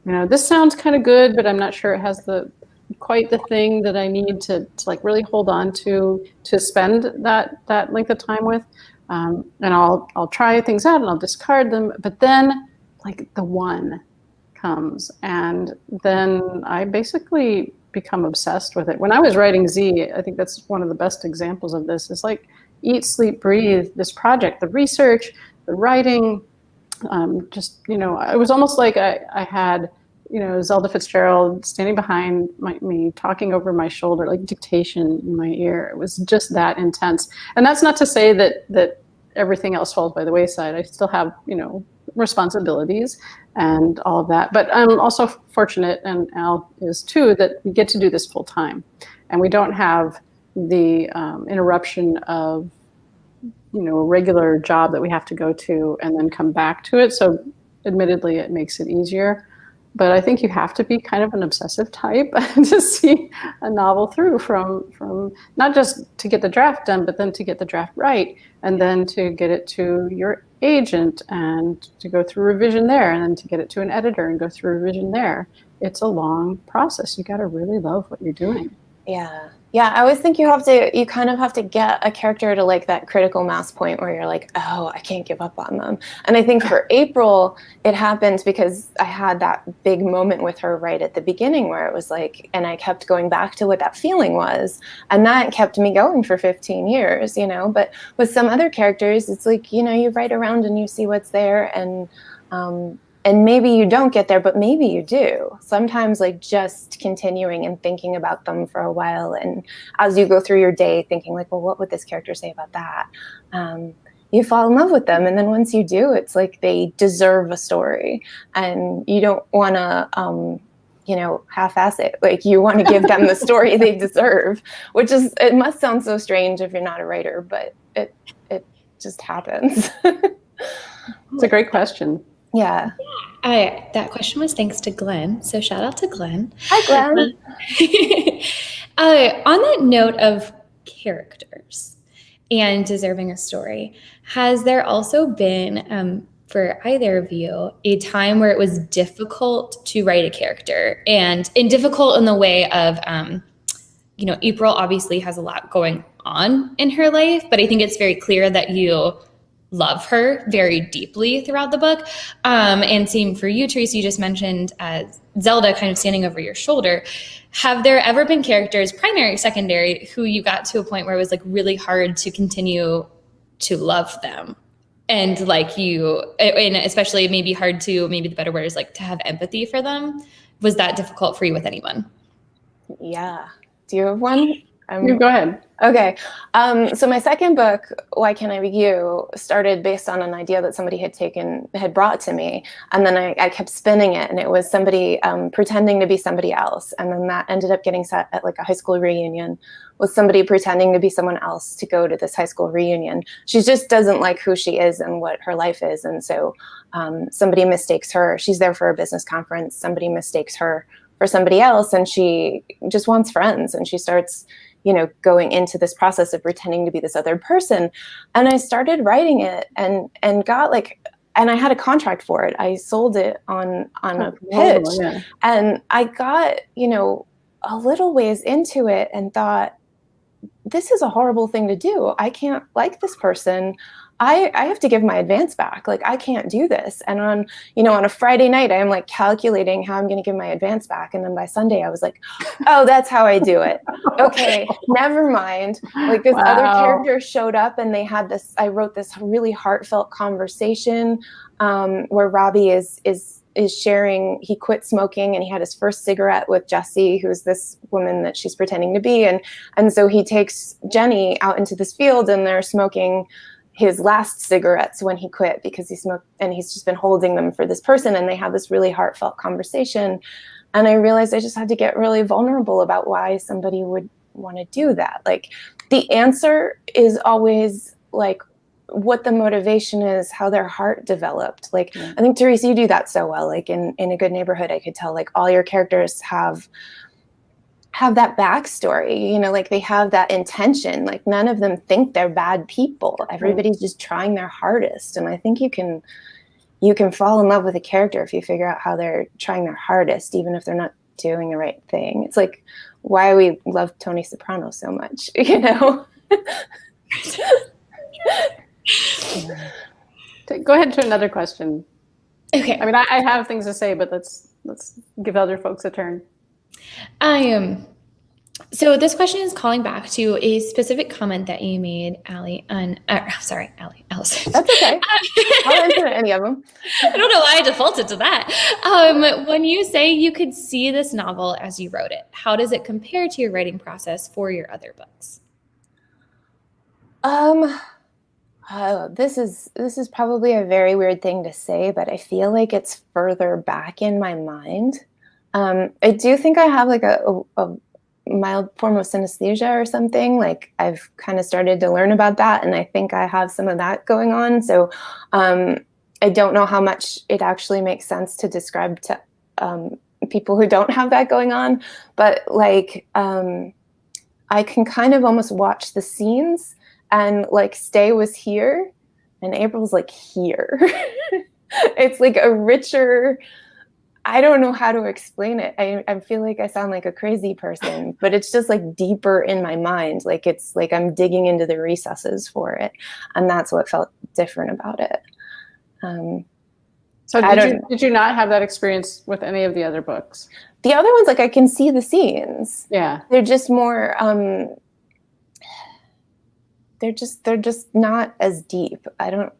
Speaker 2: this sounds kind of good, but I'm not sure it has quite the thing that I need to like really hold on to spend that length of time with. And I'll try things out and I'll discard them. But then like the one comes, and then I basically become obsessed with it. When I was writing Z, I think that's one of the best examples of this. It's like eat, sleep, breathe, this project, the research, the writing, just, you know, it was almost like I had, you know, Zelda Fitzgerald standing behind me, talking over my shoulder, like dictation in my ear. It was just that intense. And that's not to say that everything else falls by the wayside. I still have, you know, responsibilities and all of that. But I'm also fortunate, and Al is too, that we get to do this full time. And we don't have the interruption of, you know, a regular job that we have to go to and then come back to it. So admittedly, it makes it easier. But I think you have to be kind of an obsessive type to see a novel through from not just to get the draft done, but then to get the draft right, and then to get it to your agent and to go through revision there, and then to get it to an editor and go through revision there. It's a long process. You got to really love what you're doing.
Speaker 3: Yeah. Yeah, I always think you kind of have to get a character to like that critical mass point where you're like, oh, I can't give up on them. And I think for April, it happened because I had that big moment with her right at the beginning where it was like, and I kept going back to what that feeling was. And that kept me going for 15 years, you know. But with some other characters, it's like, you know, you write around and you see what's there, and maybe you don't get there, but maybe you do. Sometimes like just continuing and thinking about them for a while. And as you go through your day thinking like, well, what would this character say about that? You fall in love with them. And then once you do, it's like they deserve a story. And you don't want to, you know, half-ass it. Like you want to give them the story they deserve, which is, it must sound so strange if you're not a writer, but it just happens.
Speaker 2: It's a great question.
Speaker 3: Yeah.
Speaker 1: That question was thanks to Glenn. So shout out to Glenn.
Speaker 3: Hi, Glenn.
Speaker 1: On that note of characters and deserving a story, has there also been, for either of you, a time where it was difficult to write a character, and difficult in the way of, you know, April obviously has a lot going on in her life, but I think it's very clear that you love her very deeply throughout the book. And same for you, Therese, you just mentioned Zelda kind of standing over your shoulder. Have there ever been characters, primary, secondary, who you got to a point where it was like really hard to continue to love them? And like and especially maybe hard to, maybe the better word is like to have empathy for them. Was that difficult for you with anyone?
Speaker 3: Yeah. Do you have one?
Speaker 2: You go ahead.
Speaker 3: Okay. So my second book, Why Can't I Be You, started based on an idea that somebody had brought to me. And then I kept spinning it, and it was somebody pretending to be somebody else. And then that ended up getting set at like a high school reunion with somebody pretending to be someone else to go to this high school reunion. She just doesn't like who she is and what her life is. And so somebody mistakes her. She's there for a business conference. Somebody mistakes her for somebody else, and she just wants friends. And she starts, you know, going into this process of pretending to be this other person. And I started writing it and got like, and I had a contract for it. I sold it on a pitch. Yeah. And I got, you know, a little ways into it and thought, this is a horrible thing to do. I can't like this person. I have to give my advance back. Like, I can't do this. And on a Friday night, I'm like calculating how I'm going to give my advance back. And then by Sunday, I was like, oh, that's how I do it. Okay, never mind. Like this other character showed up, and they had this, I wrote this really heartfelt conversation where Robbie is sharing, he quit smoking and he had his first cigarette with Jessie, who's this woman that she's pretending to be. And so he takes Jenny out into this field, and they're smoking his last cigarettes when he quit because he smoked, and he's just been holding them for this person. And they have this really heartfelt conversation. And I realized I just had to get really vulnerable about why somebody would want to do that. Like, the answer is always like what the motivation is, how their heart developed. Like, I think, Therese, you do that so well. Like in A Good Neighborhood, I could tell like all your characters have that backstory, you know, like they have that intention. Like none of them think they're bad people. Everybody's just trying their hardest. And I think you can fall in love with a character if you figure out how they're trying their hardest, even if they're not doing the right thing. It's like why we love Tony Soprano so much, you know?
Speaker 2: Go ahead to another question.
Speaker 1: Okay.
Speaker 2: I mean, I have things to say, but let's give other folks a turn.
Speaker 1: So this question is calling back to a specific comment that you made, Allison.
Speaker 3: That's okay. I'll answer any of them.
Speaker 1: I don't know why I defaulted to that. When you say you could see this novel as you wrote it, how does it compare to your writing process for your other books?
Speaker 3: This is probably a very weird thing to say, but I feel like it's further back in my mind. I do think I have like a mild form of synesthesia or something. Like I've kind of started to learn about that, and I think I have some of that going on. So I don't know how much it actually makes sense to describe to people who don't have that going on, but like I can kind of almost watch the scenes and like Stay was here and April's like here. It's like a richer, I don't know how to explain it. I feel like I sound like a crazy person, but it's just like deeper in my mind. Like it's like I'm digging into the recesses for it. And that's what felt different about it.
Speaker 2: So did you not have that experience with any of the other books?
Speaker 3: The other ones, like I can see the scenes.
Speaker 2: Yeah.
Speaker 3: They're just more, they're just not as deep. I don't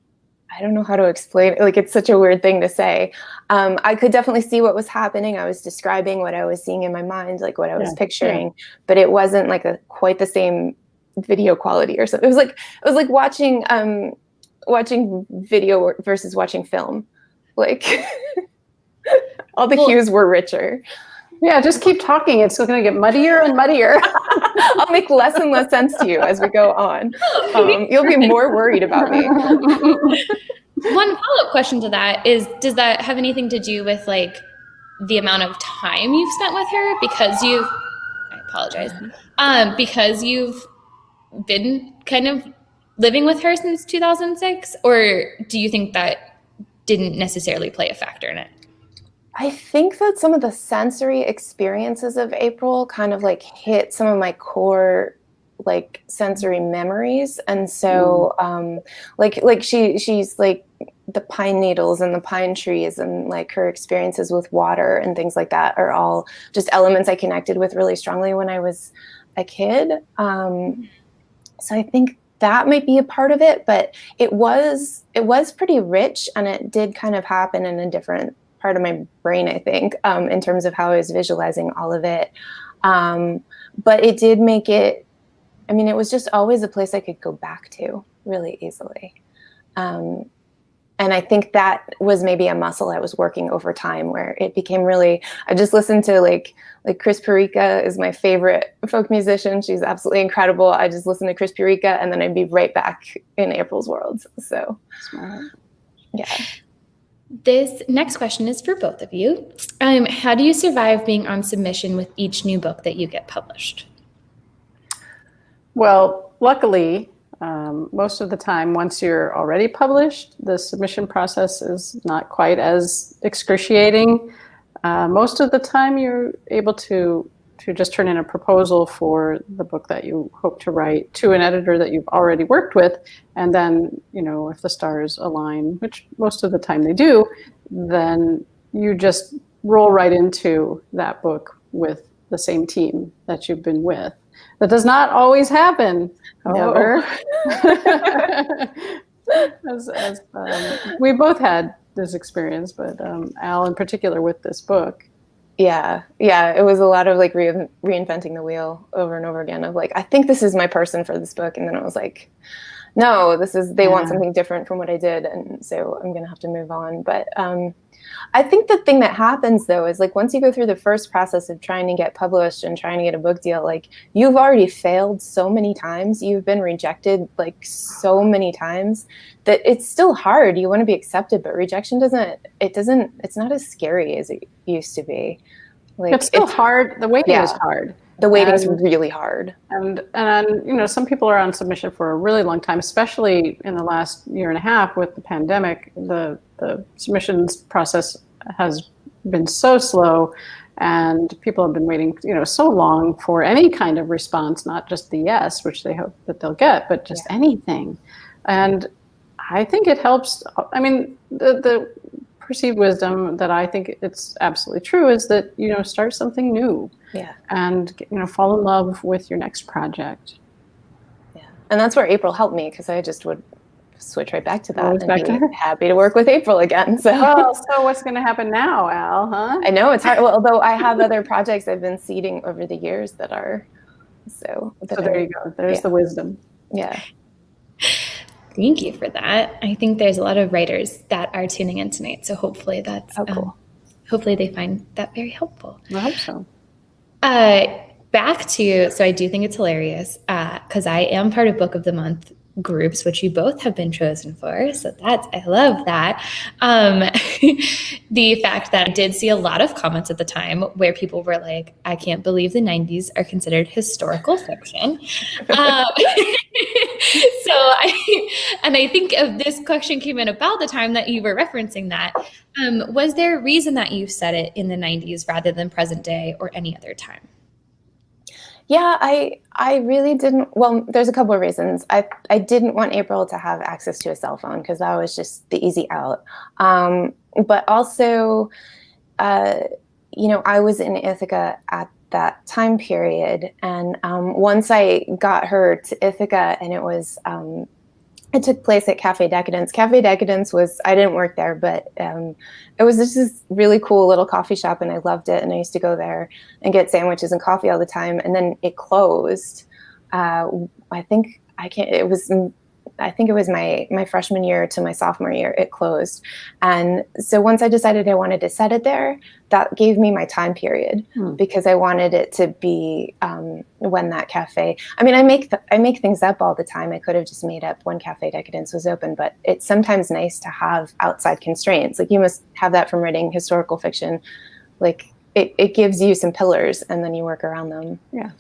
Speaker 3: know how to explain it. Like, it's such a weird thing to say. I could definitely see what was happening. I was describing what I was seeing in my mind, like what I was picturing, but it wasn't like quite the same video quality or something. It was like watching video versus watching film. Like all the hues were richer.
Speaker 2: Yeah, just keep talking. It's still going to get muddier and muddier.
Speaker 3: I'll make less and less sense to you as we go on. You'll be more worried about me.
Speaker 1: One follow-up question to that is, does that have anything to do with like the amount of time you've spent with her? Because because you've been kind of living with her since 2006, or do you think that didn't necessarily play a factor in it?
Speaker 3: I think that some of the sensory experiences of April kind of like hit some of my core like sensory memories. And so like she's like the pine needles and the pine trees and like her experiences with water and things like that are all just elements I connected with really strongly when I was a kid. So I think that might be a part of it, but it was pretty rich, and it did kind of happen in a different part of my brain, I think, in terms of how I was visualizing all of it. But it did make it, I mean, it was just always a place I could go back to really easily. And I think that was maybe a muscle I was working over time, where it became really, I just listened to like Chris Perica is my favorite folk musician. She's absolutely incredible. I just listened to Chris Perica and then I'd be right back in April's world. So, yeah.
Speaker 1: This next question is for both of you. How do you survive being on submission with each new book that you get published?
Speaker 2: Well, luckily, most of the time, once you're already published, the submission process is not quite as excruciating. Most of the time, you're able to just turn in a proposal for the book that you hope to write to an editor that you've already worked with. And then, if the stars align, which most of the time they do, then you just roll right into that book with the same team that you've been with. That does not always happen, however. as we both had this experience, but Al in particular with this book.
Speaker 3: Yeah, it was a lot of like reinventing the wheel over and over again of like, I think this is my person for this book, and then it was like, no, they want something different from what I did, and so I'm gonna have to move on. But I think the thing that happens though is like once you go through the first process of trying to get published and trying to get a book deal, like you've already failed so many times, you've been rejected like so many times that it's still hard. You want to be accepted, but rejection it's not as scary as it used to be. Like
Speaker 2: it's still hard. The waiting is hard.
Speaker 3: The waiting is really hard.
Speaker 2: And some people are on submission for a really long time, especially in the last year and a half with the pandemic. The submissions process has been so slow, and people have been waiting, so long for any kind of response, not just the yes, which they hope that they'll get, but just anything. And I think it helps. I mean, the perceived wisdom that I think it's absolutely true is that, start something new.
Speaker 3: Yeah.
Speaker 2: And, fall in love with your next project.
Speaker 3: Yeah. And that's where April helped me, because I just would switch right back to that and
Speaker 2: back to her.
Speaker 3: happy to work with April again. So,
Speaker 2: so what's going to happen now, Al, huh?
Speaker 3: I know it's hard. Well, although I have other projects I've been seeding over the years that are, so
Speaker 2: there you go. There's the wisdom.
Speaker 3: Yeah.
Speaker 1: Thank you for that. I think there's a lot of writers that are tuning in tonight. So hopefully that's,
Speaker 3: cool.
Speaker 1: Hopefully they find that very helpful.
Speaker 2: I hope so.
Speaker 1: Back to, so I do think it's hilarious because I am part of Book of the Month groups, which you both have been chosen for. So I love that. The fact that I did see a lot of comments at the time where people were like, I can't believe the 90s are considered historical fiction. I think this question came in about the time that you were referencing that. Was there a reason that you said it in the 90s rather than present day or any other time?
Speaker 3: Yeah, I really didn't. Well, there's a couple of reasons. I didn't want April to have access to a cell phone because that was just the easy out. But also, I was in Ithaca at that time period. And once I got her to Ithaca, and it took place at Cafe Decadence. Cafe Decadence I didn't work there, but it was just this really cool little coffee shop, and I loved it. And I used to go there and get sandwiches and coffee all the time. And then it closed. I think it was my freshman year to my sophomore year, it closed. And so once I decided I wanted to set it there, that gave me my time period because I wanted it to be when that cafe, I mean, I make things up all the time. I could have just made up when Cafe Decadence was open, but it's sometimes nice to have outside constraints. Like, you must have that from writing historical fiction. Like, it gives you some pillars and then you work around them.
Speaker 2: Yeah.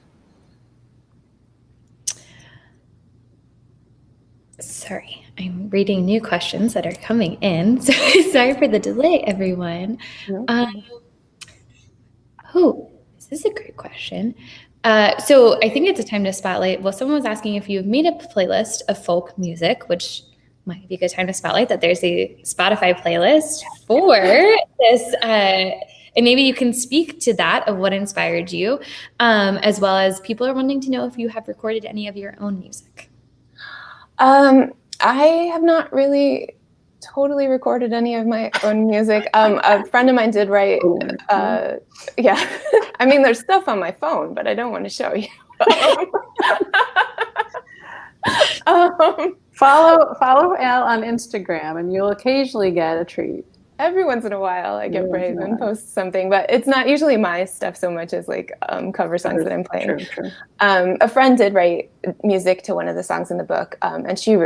Speaker 1: Sorry, I'm reading new questions that are coming in. So sorry for the delay, everyone. This is a great question. So I think it's a time to spotlight. Well, someone was asking if you've made a playlist of folk music, which might be a good time to spotlight that there's a Spotify playlist for this. And maybe you can speak to that, of what inspired you, as well as people are wanting to know if you have recorded any of your own music.
Speaker 3: I have not really totally recorded any of my own music. A friend of mine did write, yeah. I mean, there's stuff on my phone, but I don't want to show you.
Speaker 2: Follow Al on Instagram, and you'll occasionally get a treat.
Speaker 3: Every once in a while I get brave and post something, but it's not usually my stuff so much as like cover songs that I'm playing.
Speaker 2: True.
Speaker 3: A friend did write music to one of the songs in the book, and she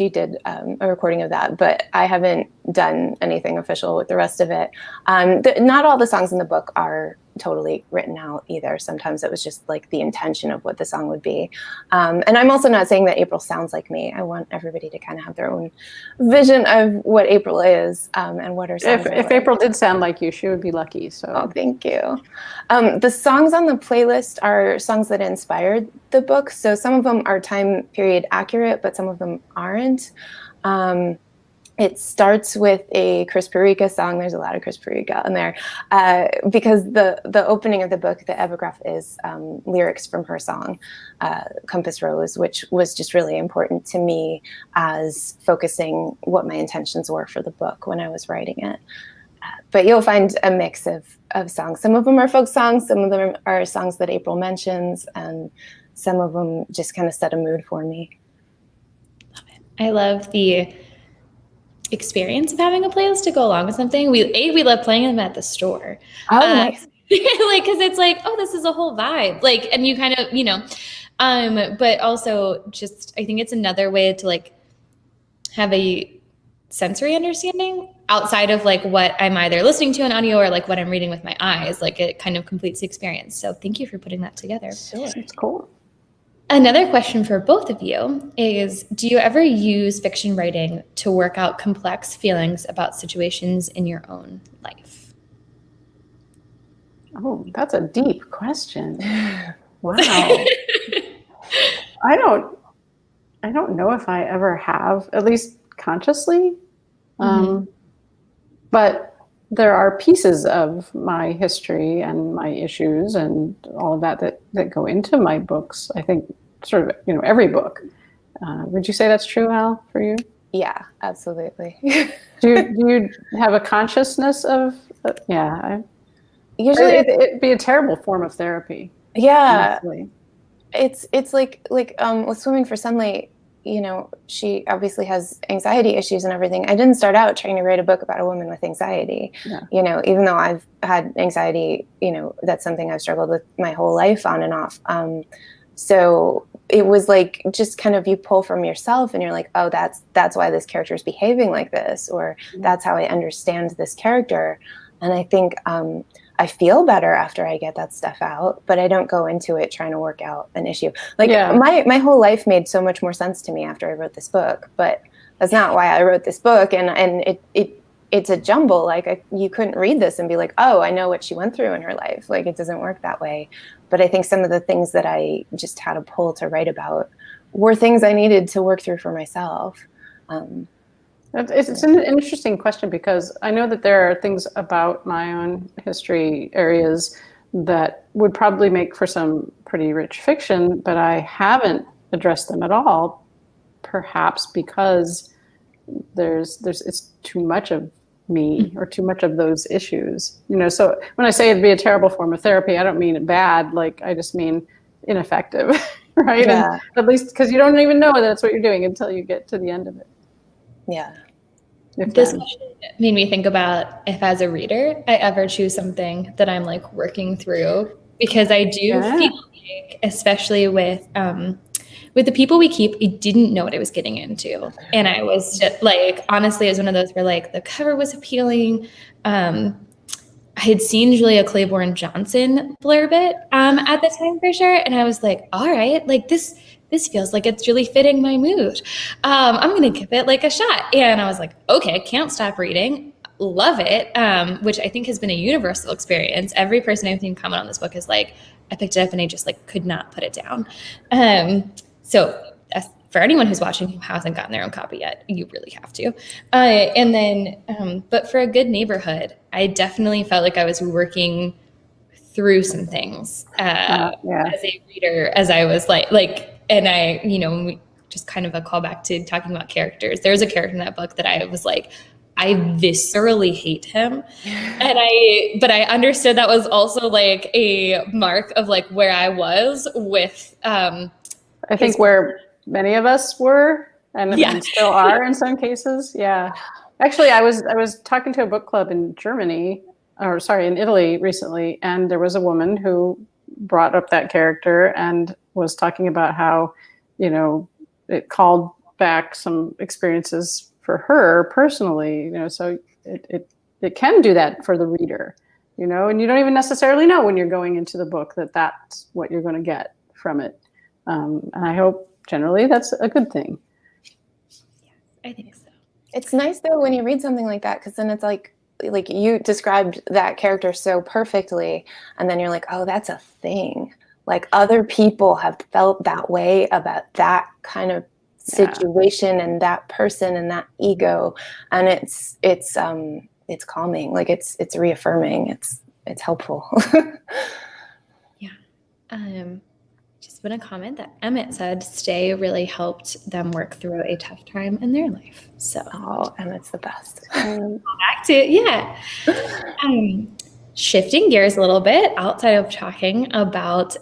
Speaker 3: did a recording of that, but I haven't done anything official with the rest of it. Not all the songs in the book are totally written out either. Sometimes it was just like the intention of what the song would be. And I'm also not saying that April sounds like me. I want everybody to kind of have their own vision of what April is, and what her songs are.
Speaker 2: If April did sound like you, she would be lucky. So.
Speaker 3: Oh, thank you. The songs on the playlist are songs that inspired the book. So some of them are time period accurate, but some of them aren't. It starts with a Chris Perica song. There's a lot of Chris Perica on there, because the opening of the book, the epigraph, is lyrics from her song, Compass Rose, which was just really important to me as focusing what my intentions were for the book when I was writing it. But you'll find a mix of songs. Some of them are folk songs, some of them are songs that April mentions, and some of them just kind of set a mood for me.
Speaker 1: Love it. I love the experience of having a playlist to go along with something. We love playing them at the store.
Speaker 3: Oh, nice.
Speaker 1: Like, because it's like, oh, this is a whole vibe. Like, and you kind of, but also just, I think it's another way to like have a sensory understanding outside of like what I'm either listening to in audio or like what I'm reading with my eyes. Like, it kind of completes the experience. So thank you for putting that together.
Speaker 3: Sure.
Speaker 2: It's cool.
Speaker 1: Another question for both of you is, do you ever use fiction writing to work out complex feelings about situations in your own life?
Speaker 2: Oh, that's a deep question. Wow. I don't know if I ever have, at least consciously. But there are pieces of my history and my issues and all of that go into my books. I think sort of, every book. Would you say that's true, Al, for you?
Speaker 3: Yeah, absolutely.
Speaker 2: Do you have a consciousness of,
Speaker 3: Usually
Speaker 2: it'd be a terrible form of therapy.
Speaker 3: Yeah.
Speaker 2: Honestly.
Speaker 3: It's like with Swimming for Sunlight, she obviously has anxiety issues and everything. I didn't start out trying to write a book about a woman with anxiety. Even though I've had anxiety, that's something I've struggled with my whole life on and off. So it was like just kind of you pull from yourself and you're like, oh, that's why this character is behaving like this, or that's how I understand this character. And I think I feel better after I get that stuff out, but I don't go into it trying to work out an issue. My whole life made so much more sense to me after I wrote this book, but that's not why I wrote this book. And it's a jumble. Like you couldn't read this and be like, oh, I know what she went through in her life. Like it doesn't work that way. But I think some of the things that I just had a pull to write about were things I needed to work through for myself.
Speaker 2: It's an interesting question because I know that there are things about my own history areas that would probably make for some pretty rich fiction, but I haven't addressed them at all, perhaps because it's too much of me or too much of those issues. So when I say it'd be a terrible form of therapy, I don't mean it bad, I just mean ineffective, right?
Speaker 3: Yeah.
Speaker 2: And at least because you don't even know that's what you're doing until you get to the end of it.
Speaker 3: Yeah.
Speaker 1: This question made me think about if as a reader, I ever choose something that I'm working through, because I do feel like, especially with the people we keep, I didn't know what I was getting into. And I was just honestly, it was one of those where the cover was appealing. I had seen Julia Claiborne Johnson blurb it at the time for sure. And I was like, all right, this feels like it's really fitting my mood. I'm going to give it a shot. And I was like, okay, can't stop reading. Love it. Which I think has been a universal experience. Every person I've seen comment on this book is I picked it up and I just could not put it down. So for anyone who's watching who hasn't gotten their own copy yet, you really have to. And then, but for A Good Neighborhood, I definitely felt like I was working through some things as a reader, as I was and I, just kind of a callback to talking about characters. There's a character in that book that I was I viscerally hate him. But I understood that was also a mark of where I was with, I
Speaker 2: think where many of us were and still are in some cases. Yeah. Actually, I was talking to a book club in in Italy recently, and there was a woman who brought up that character and was talking about how, it called back some experiences for her personally, so it can do that for the reader, and you don't even necessarily know when you're going into the book that that's what you're going to get from it. And I hope generally that's a good thing.
Speaker 1: Yeah, I think so.
Speaker 3: It's nice though when you read something like that, because then it's like you described that character so perfectly, and then you're like, oh, that's a thing. Other people have felt that way about that kind of situation and that person and that ego, and it's calming. It's reaffirming. It's helpful.
Speaker 1: Yeah. Just want to comment that Emmett said Stay really helped them work through a tough time in their life. So
Speaker 3: Emmett's the best.
Speaker 1: Back to shifting gears a little bit outside of talking about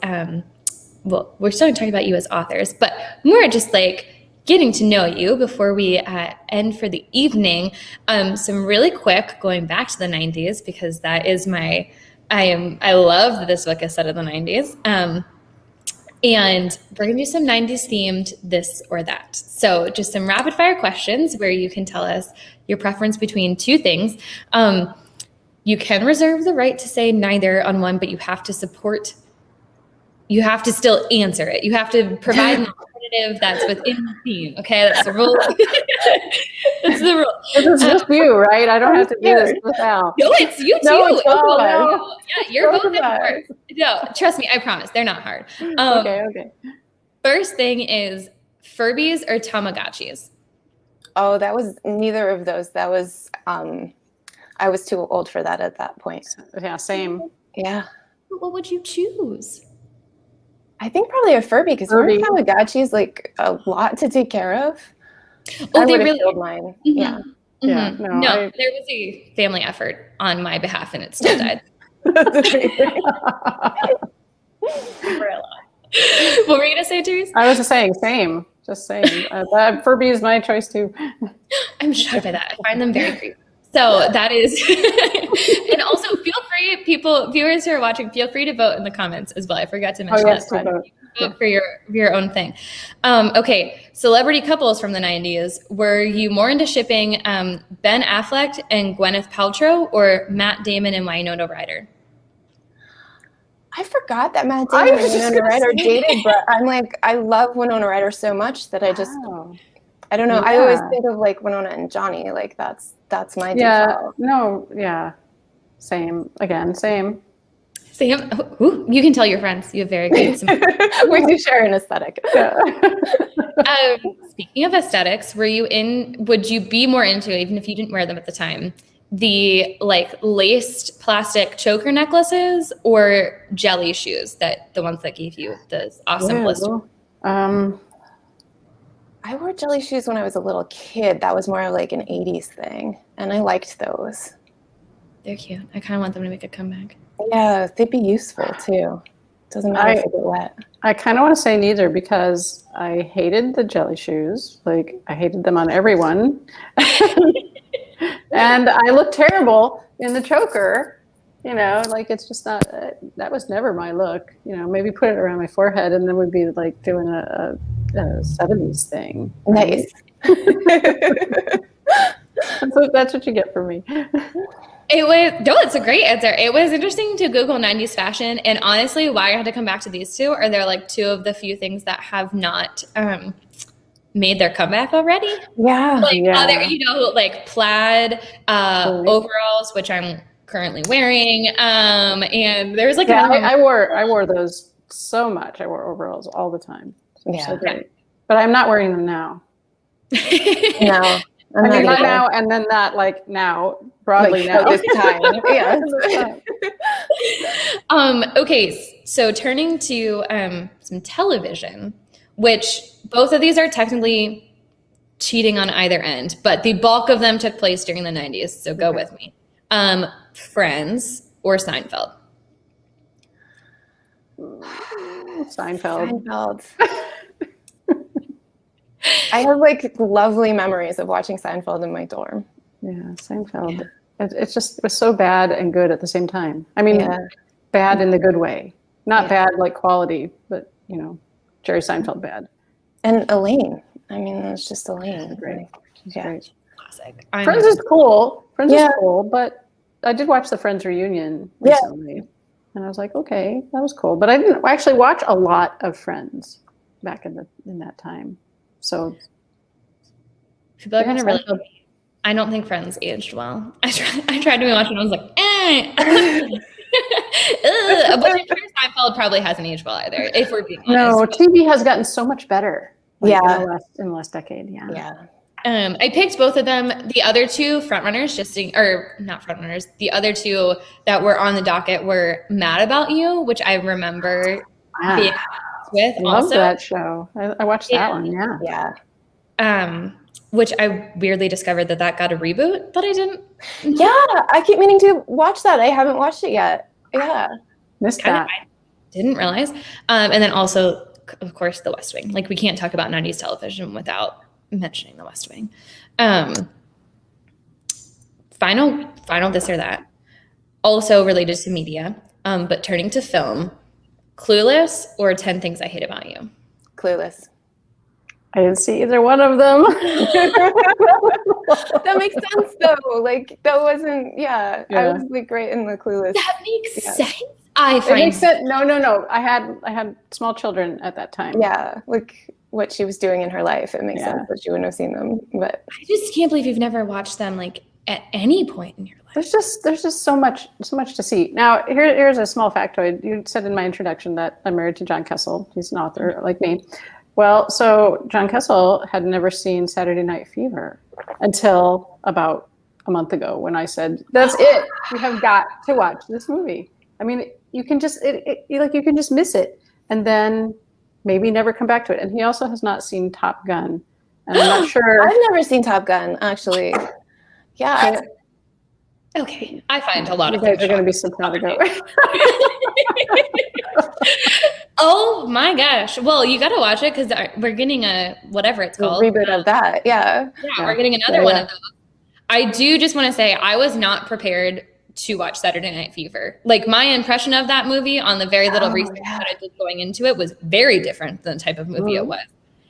Speaker 1: we're still talking about you as authors, but more just getting to know you before we end for the evening. Some really quick going back to the 90s, because that is I love that this book is set in the 90s. And we're going to do some 90s themed this or that. So just some rapid fire questions where you can tell us your preference between two things. You can reserve the right to say neither on one, but you have to still answer it. You have to provide an alternative that's within the theme. Okay, that's the rule. That's the rule.
Speaker 2: This is just you, right? I don't have to do this with Al.
Speaker 1: No, it's you too.
Speaker 2: No, it's no.
Speaker 1: Yeah, you're both hard. No, trust me, I promise. They're not hard.
Speaker 2: Okay.
Speaker 1: First thing is Furbies or Tamagotchis?
Speaker 3: Oh, that was neither of those. That was, I was too old for that at that point.
Speaker 2: Yeah, same.
Speaker 3: Yeah.
Speaker 1: What would you choose?
Speaker 3: I think probably a Furby, because
Speaker 2: Furby.
Speaker 3: Tamagotchi is like a lot to take care of.
Speaker 1: Oh,
Speaker 3: I
Speaker 1: they
Speaker 3: would have
Speaker 1: really
Speaker 3: killed mine.
Speaker 1: Mhm.
Speaker 3: Yeah.
Speaker 2: Yeah,
Speaker 1: Mhm.
Speaker 2: no,
Speaker 1: No,
Speaker 2: I-
Speaker 1: there was a family effort on my behalf, and it still died. What were you gonna say, Therese?
Speaker 2: I was just saying, same. Just saying. Furby is my choice too.
Speaker 1: I'm shocked by that. I find them very creepy. So that is, and also feel free, viewers who are watching, feel free to vote in the comments as well. I forgot to mention
Speaker 2: yes,
Speaker 1: that.
Speaker 2: to vote.
Speaker 1: Vote for your own thing. Okay, celebrity couples from the 90s. Were you more into shipping Ben Affleck and Gwyneth Paltrow, or Matt Damon and Winona Ryder?
Speaker 3: I forgot that Matt
Speaker 2: I
Speaker 3: Damon
Speaker 2: was
Speaker 3: and
Speaker 2: just
Speaker 3: Winona
Speaker 2: gonna
Speaker 3: Ryder
Speaker 2: say.
Speaker 3: dated, but I'm like, I love Winona Ryder so much that I just,
Speaker 2: Wow.
Speaker 3: I don't know. I always
Speaker 2: Yeah.
Speaker 3: think of like Winona and Johnny. Like that's my
Speaker 2: Yeah,
Speaker 3: default.
Speaker 2: no, yeah. Same. Again, same.
Speaker 1: Sam, ooh, you can tell your friends. You have very good.
Speaker 3: We do share an aesthetic.
Speaker 2: Yeah.
Speaker 1: Speaking of aesthetics, would you be more into, even if you didn't wear them at the time, the like laced plastic choker necklaces or jelly shoes, the ones that gave you the awesome blister?
Speaker 3: I wore jelly shoes when I was a little kid. That was more like an 80s thing. And I liked those.
Speaker 1: They're cute. I kind of want them to make a comeback.
Speaker 3: Yeah, they'd be useful too. Doesn't matter if they get wet.
Speaker 2: I kind of want to say neither, because I hated the jelly shoes. Like, I hated them on everyone. And I look terrible in the choker. You know, like, it's just not, that was never my look. You know, maybe put it around my forehead and then we'd be like doing a 70s thing.
Speaker 3: Nice.
Speaker 2: So that's what you get from me.
Speaker 1: It's a great answer. It was interesting to Google 90s fashion, and honestly, why I had to come back to these two are they're like two of the few things that have not made their comeback already.
Speaker 3: Yeah.
Speaker 1: Like other, like plaid overalls, which I'm currently wearing. And there was like
Speaker 2: I wore those so much. I wore overalls all the time.
Speaker 3: Yeah.
Speaker 2: So great. But I'm not wearing them now.
Speaker 3: No.
Speaker 2: I mean, not now, and then not like now, broadly
Speaker 3: like,
Speaker 2: now.
Speaker 3: This time. Yeah.
Speaker 1: Okay, so turning to some television, which both of these are technically cheating on either end, but the bulk of them took place during the 90s, so go with me. Friends or Seinfeld?
Speaker 3: Seinfeld. I have like lovely memories of watching Seinfeld in my dorm.
Speaker 2: Yeah, Seinfeld. Yeah. It was so bad and good at the same time. I mean, bad in the good way. Not bad like quality, but, Jerry Seinfeld bad.
Speaker 3: And Elaine. I mean, it was just Elaine.
Speaker 2: Great.
Speaker 3: Great.
Speaker 1: Classic.
Speaker 2: Friends is cool. Friends is cool, but I did watch the Friends reunion recently. And I was like, okay, that was cool. But I didn't actually watch a lot of Friends back in that time. So
Speaker 1: people are gonna really. I don't think Friends aged well. I tried to watch it and I was like, But I'm sure Seinfeld probably hasn't aged well either, if we're being honest.
Speaker 2: No, TV has gotten so much better.
Speaker 3: Like,
Speaker 2: in the last decade.
Speaker 3: Yeah.
Speaker 1: I picked both of them. The other two frontrunners, not frontrunners, the other two that were on the docket were Mad About You, which I remember being with.
Speaker 2: Love
Speaker 1: also
Speaker 2: that show. I watched that one.
Speaker 3: Yeah.
Speaker 1: Which I weirdly discovered that got a reboot that I didn't.
Speaker 3: Yeah, I keep meaning to watch that. I haven't watched it yet. Yeah.
Speaker 2: Missed that.
Speaker 1: I didn't realize. And then also, of course, The West Wing. Like, we can't talk about 90s television without mentioning The West Wing. Final this or that. Also related to media, but turning to film. Clueless or 10 Things I Hate About You?
Speaker 3: Clueless.
Speaker 2: I didn't see either one of them.
Speaker 3: That makes sense though. Like, that wasn't, I was like right in the Clueless.
Speaker 1: That makes sense.
Speaker 2: It makes sense. No. I had small children at that time.
Speaker 3: Yeah, like what she was doing in her life. It makes sense that she wouldn't have seen them. But
Speaker 1: I just can't believe you've never watched them like at any point in your life.
Speaker 2: There's just so much to see. Now, here's a small factoid. You said in my introduction that I'm married to John Kessel. He's an author like me. Well, so John Kessel had never seen Saturday Night Fever until about a month ago when I said, "That's it. You have got to watch this movie." I mean, you can just you can just miss it, and then maybe never come back to it. And he also has not seen Top Gun, and I'm not sure.
Speaker 3: I've never seen Top Gun, actually. Yeah.
Speaker 1: Okay, I find a lot
Speaker 2: You
Speaker 1: of
Speaker 2: guys
Speaker 1: things
Speaker 2: are going to be so proud of it.
Speaker 1: Oh my gosh! Well, you got to watch it because we're getting a whatever it's called
Speaker 3: reboot of that. Yeah.
Speaker 1: Yeah, we're getting another one of those. I do just want to say I was not prepared to watch Saturday Night Fever. Like my impression of that movie on the very little research that I did going into it was very different than the type of movie it was.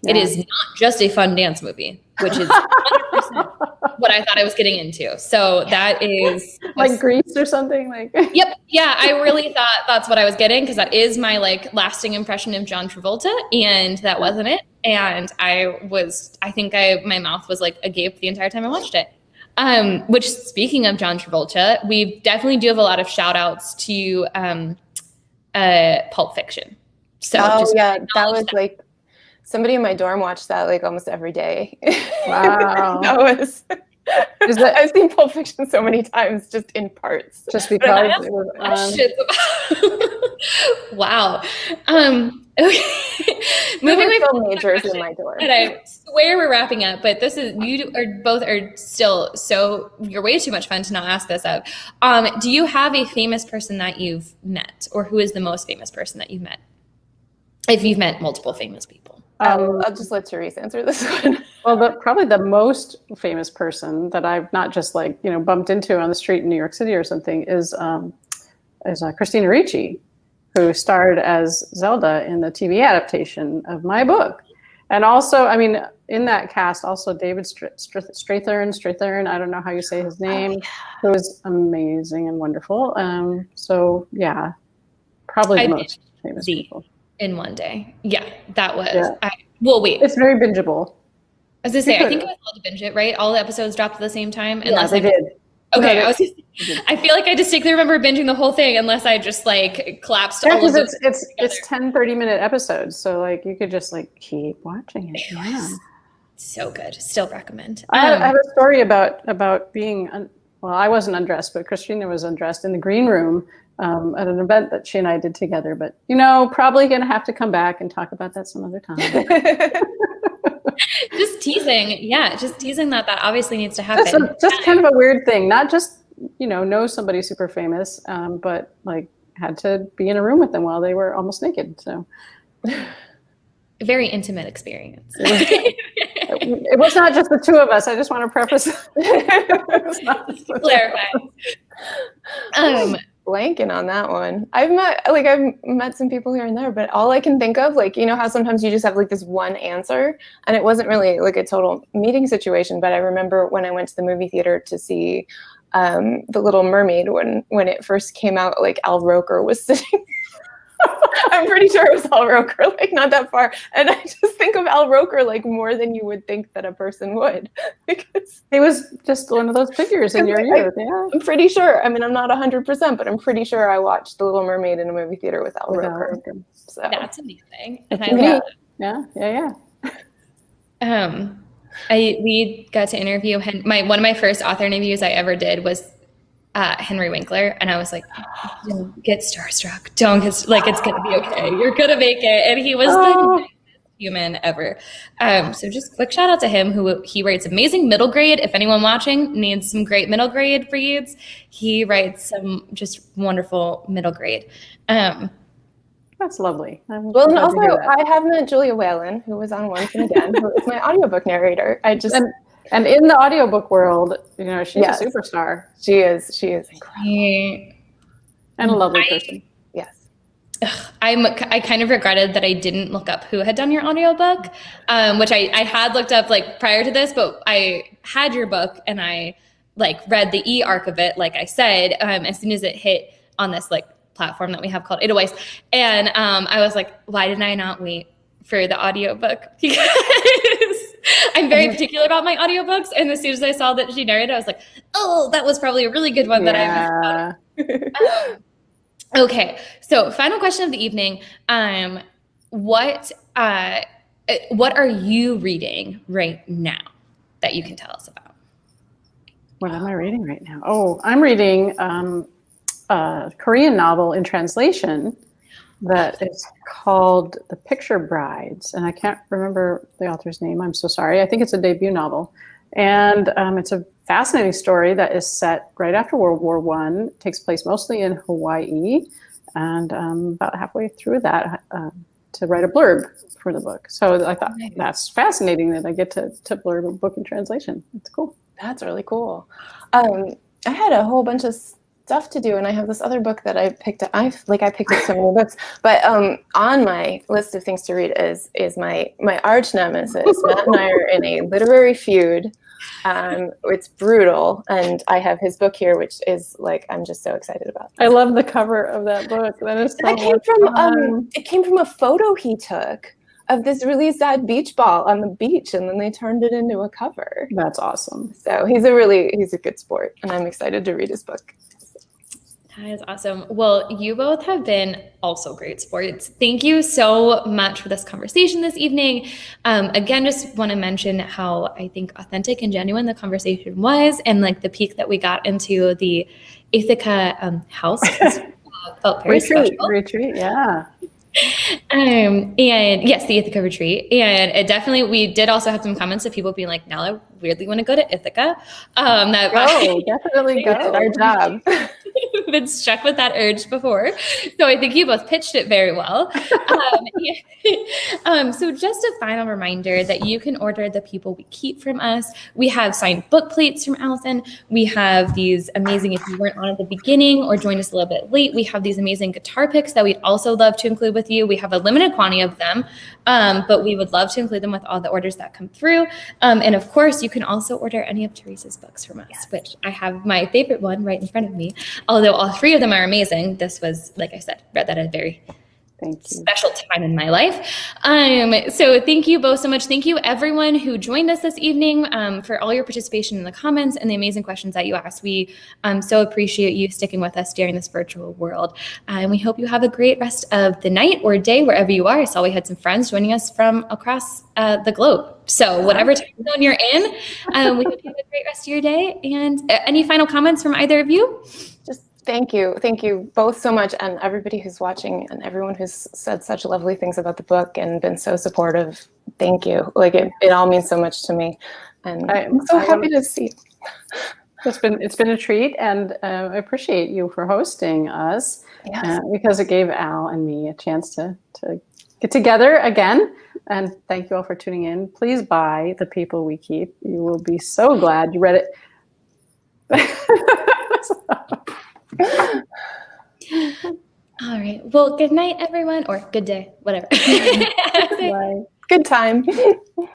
Speaker 1: Yeah. It is not just a fun dance movie, which is 100% what I thought I was getting into. So that is
Speaker 2: like Grease or something like.
Speaker 1: Yep. Yeah. I really thought that's what I was getting because that is my like lasting impression of John Travolta, and that wasn't it. And I think my mouth was like agape the entire time I watched it. Which speaking of John Travolta, we definitely do have a lot of shout outs to Pulp Fiction. So
Speaker 3: that was like somebody in my dorm watched that like almost every day.
Speaker 2: Wow.
Speaker 3: I've seen Pulp Fiction so many times just in parts.
Speaker 2: Just because it was
Speaker 1: Wow. Okay. Moving away from
Speaker 3: majors in my dorm.
Speaker 1: And I swear we're wrapping up, but you both are still you're way too much fun to not ask this of. Do you have a famous person that you've met, or who is the most famous person that you've met? If you've met multiple famous people.
Speaker 3: I'll just let Therese answer this one.
Speaker 2: Well, probably the most famous person that I've not just bumped into on the street in New York City or something is Christina Ricci, who starred as Zelda in the TV adaptation of my book. And also, I mean, in that cast, also David Strathairn, I don't know how you say his name, who was amazing and wonderful. So yeah, probably the most famous people.
Speaker 1: In one day. Yeah, that was.
Speaker 2: Yeah.
Speaker 1: Wait.
Speaker 2: It's very bingeable.
Speaker 1: As I say, I think it was allowed to binge it, right? All the episodes dropped at the same time.
Speaker 2: Unless they did.
Speaker 1: Okay, I feel like I distinctly remember binging the whole thing, unless I just like collapsed.
Speaker 2: Yeah, because it's 10, 30-minute episodes, so like you could just like keep watching it. Yeah,
Speaker 1: so good. Still recommend.
Speaker 2: I have a story about being. Well, I wasn't undressed, but Christina was undressed in the green room at an event that she and I did together. But probably going to have to come back and talk about that some other time.
Speaker 1: Just teasing, just teasing that obviously needs to happen.
Speaker 2: Just kind of a weird thing. Not just know somebody super famous, but like had to be in a room with them while they were almost naked. So,
Speaker 1: a very intimate experience.
Speaker 2: It was not just the two of us. I just want to preface.
Speaker 1: Clarify.
Speaker 3: Blanking on that one. I've met some people here and there, but all I can think of, how sometimes you just have like this one answer, and it wasn't really like a total meeting situation. But I remember when I went to the movie theater to see The Little Mermaid when it first came out, like Al Roker was sitting. I'm pretty sure it was Al Roker, like not that far. And I just think of Al Roker like more than you would think that a person would, because
Speaker 2: he was just one of those figures in your youth. Yeah,
Speaker 3: I'm pretty sure. I mean, I'm not 100%, but I'm pretty sure I watched The Little Mermaid in a movie theater with Al Roker. So
Speaker 1: that's amazing. And I love
Speaker 2: it.
Speaker 1: Yeah. We got to interview him. One of my first author interviews I ever did was Henry Winkler, and I was like, don't get starstruck, it's gonna be okay, you're gonna make it. And he was the nicest human ever. So just quick shout out to him, he writes amazing middle grade. If anyone watching needs some great middle grade reads, he writes some just wonderful middle grade.
Speaker 2: That's lovely.
Speaker 3: Well, and also I have met Julia Whalen, who was on Once and Again, who is my audiobook narrator.
Speaker 2: And in the audiobook world, she's a superstar.
Speaker 3: She is incredible.
Speaker 2: And a lovely person.
Speaker 3: Yes.
Speaker 1: I kind of regretted that I didn't look up who had done your audiobook, which I had looked up like prior to this, but I had your book and I like read the e-arc of it, like I said, as soon as it hit on this like platform that we have called Edelweiss. And I was like, why didn't I not wait for the audiobook? Because I'm very particular about my audiobooks, and as soon as I saw that she narrated, I was like, oh, that was probably a really good one that I missed. Okay, so final question of the evening. What what are you reading right now that you can tell us about?
Speaker 2: What am I reading right now? Oh, I'm reading a Korean novel in translation that is called The Picture Brides. And I can't remember the author's name. I'm so sorry. I think it's a debut novel. And it's a fascinating story that is set right after World War I. It takes place mostly in Hawaii. And about halfway through that to write a blurb for the book. So I thought that's fascinating that I get to blurb a book in translation. It's cool.
Speaker 3: That's really cool. I had a whole bunch of stuff to do, and I have this other book that I picked up. I picked up so many books, but on my list of things to read is my arch nemesis. Matt and I are in a literary feud. It's brutal, and I have his book here, which is like I'm just so excited about.
Speaker 2: I love the cover of that book. That is so
Speaker 3: it came from a photo he took of this really sad beach ball on the beach, and then they turned it into a cover.
Speaker 2: That's awesome.
Speaker 3: So he's a good sport, and I'm excited to read his book.
Speaker 1: That is awesome. Well, you both have been also great sports. Thank you so much for this conversation this evening. Again, just want to mention how I think authentic and genuine the conversation was, and like the peek that we got into the Ithaca house felt very special.
Speaker 2: Retreat, yeah.
Speaker 1: And yes, the Ithaca retreat. And it definitely, we did also have some comments of people being like, now I weirdly want to go to Ithaca.
Speaker 3: Definitely go. Our job.
Speaker 1: Been struck with that urge before. So I think you both pitched it very well. So just a final reminder that you can order The People We Keep from us. We have signed book plates from Allison. We have these amazing, if you weren't on at the beginning or joined us a little bit late, we have these amazing guitar picks that we'd also love to include with you. We have a limited quantity of them, but we would love to include them with all the orders that come through. And of course, you can also order any of Therese's books from us, which I have my favorite one right in front of me. Although all three of them are amazing. This was, like I said, read that at a very special time in my life. So thank you both so much. Thank you everyone who joined us this evening for all your participation in the comments and the amazing questions that you asked. We so appreciate you sticking with us during this virtual world. And we hope you have a great rest of the night or day wherever you are. I saw we had some friends joining us from across the globe. So whatever time zone you're in, we hope you have a great rest of your day. And any final comments from either of you?
Speaker 3: Thank you both so much, and everybody who's watching and everyone who's said such lovely things about the book and been so supportive. Thank you. Like it all means so much to me, and I'm so happy to see.
Speaker 2: It's been a treat, and I appreciate you for hosting us because it gave Al and me a chance to get together again. And thank you all for tuning in. Please buy The People We Keep. You will be so glad you read it.
Speaker 1: All right. Well, good night, everyone, or good day, whatever.
Speaker 2: Bye.
Speaker 3: Good time.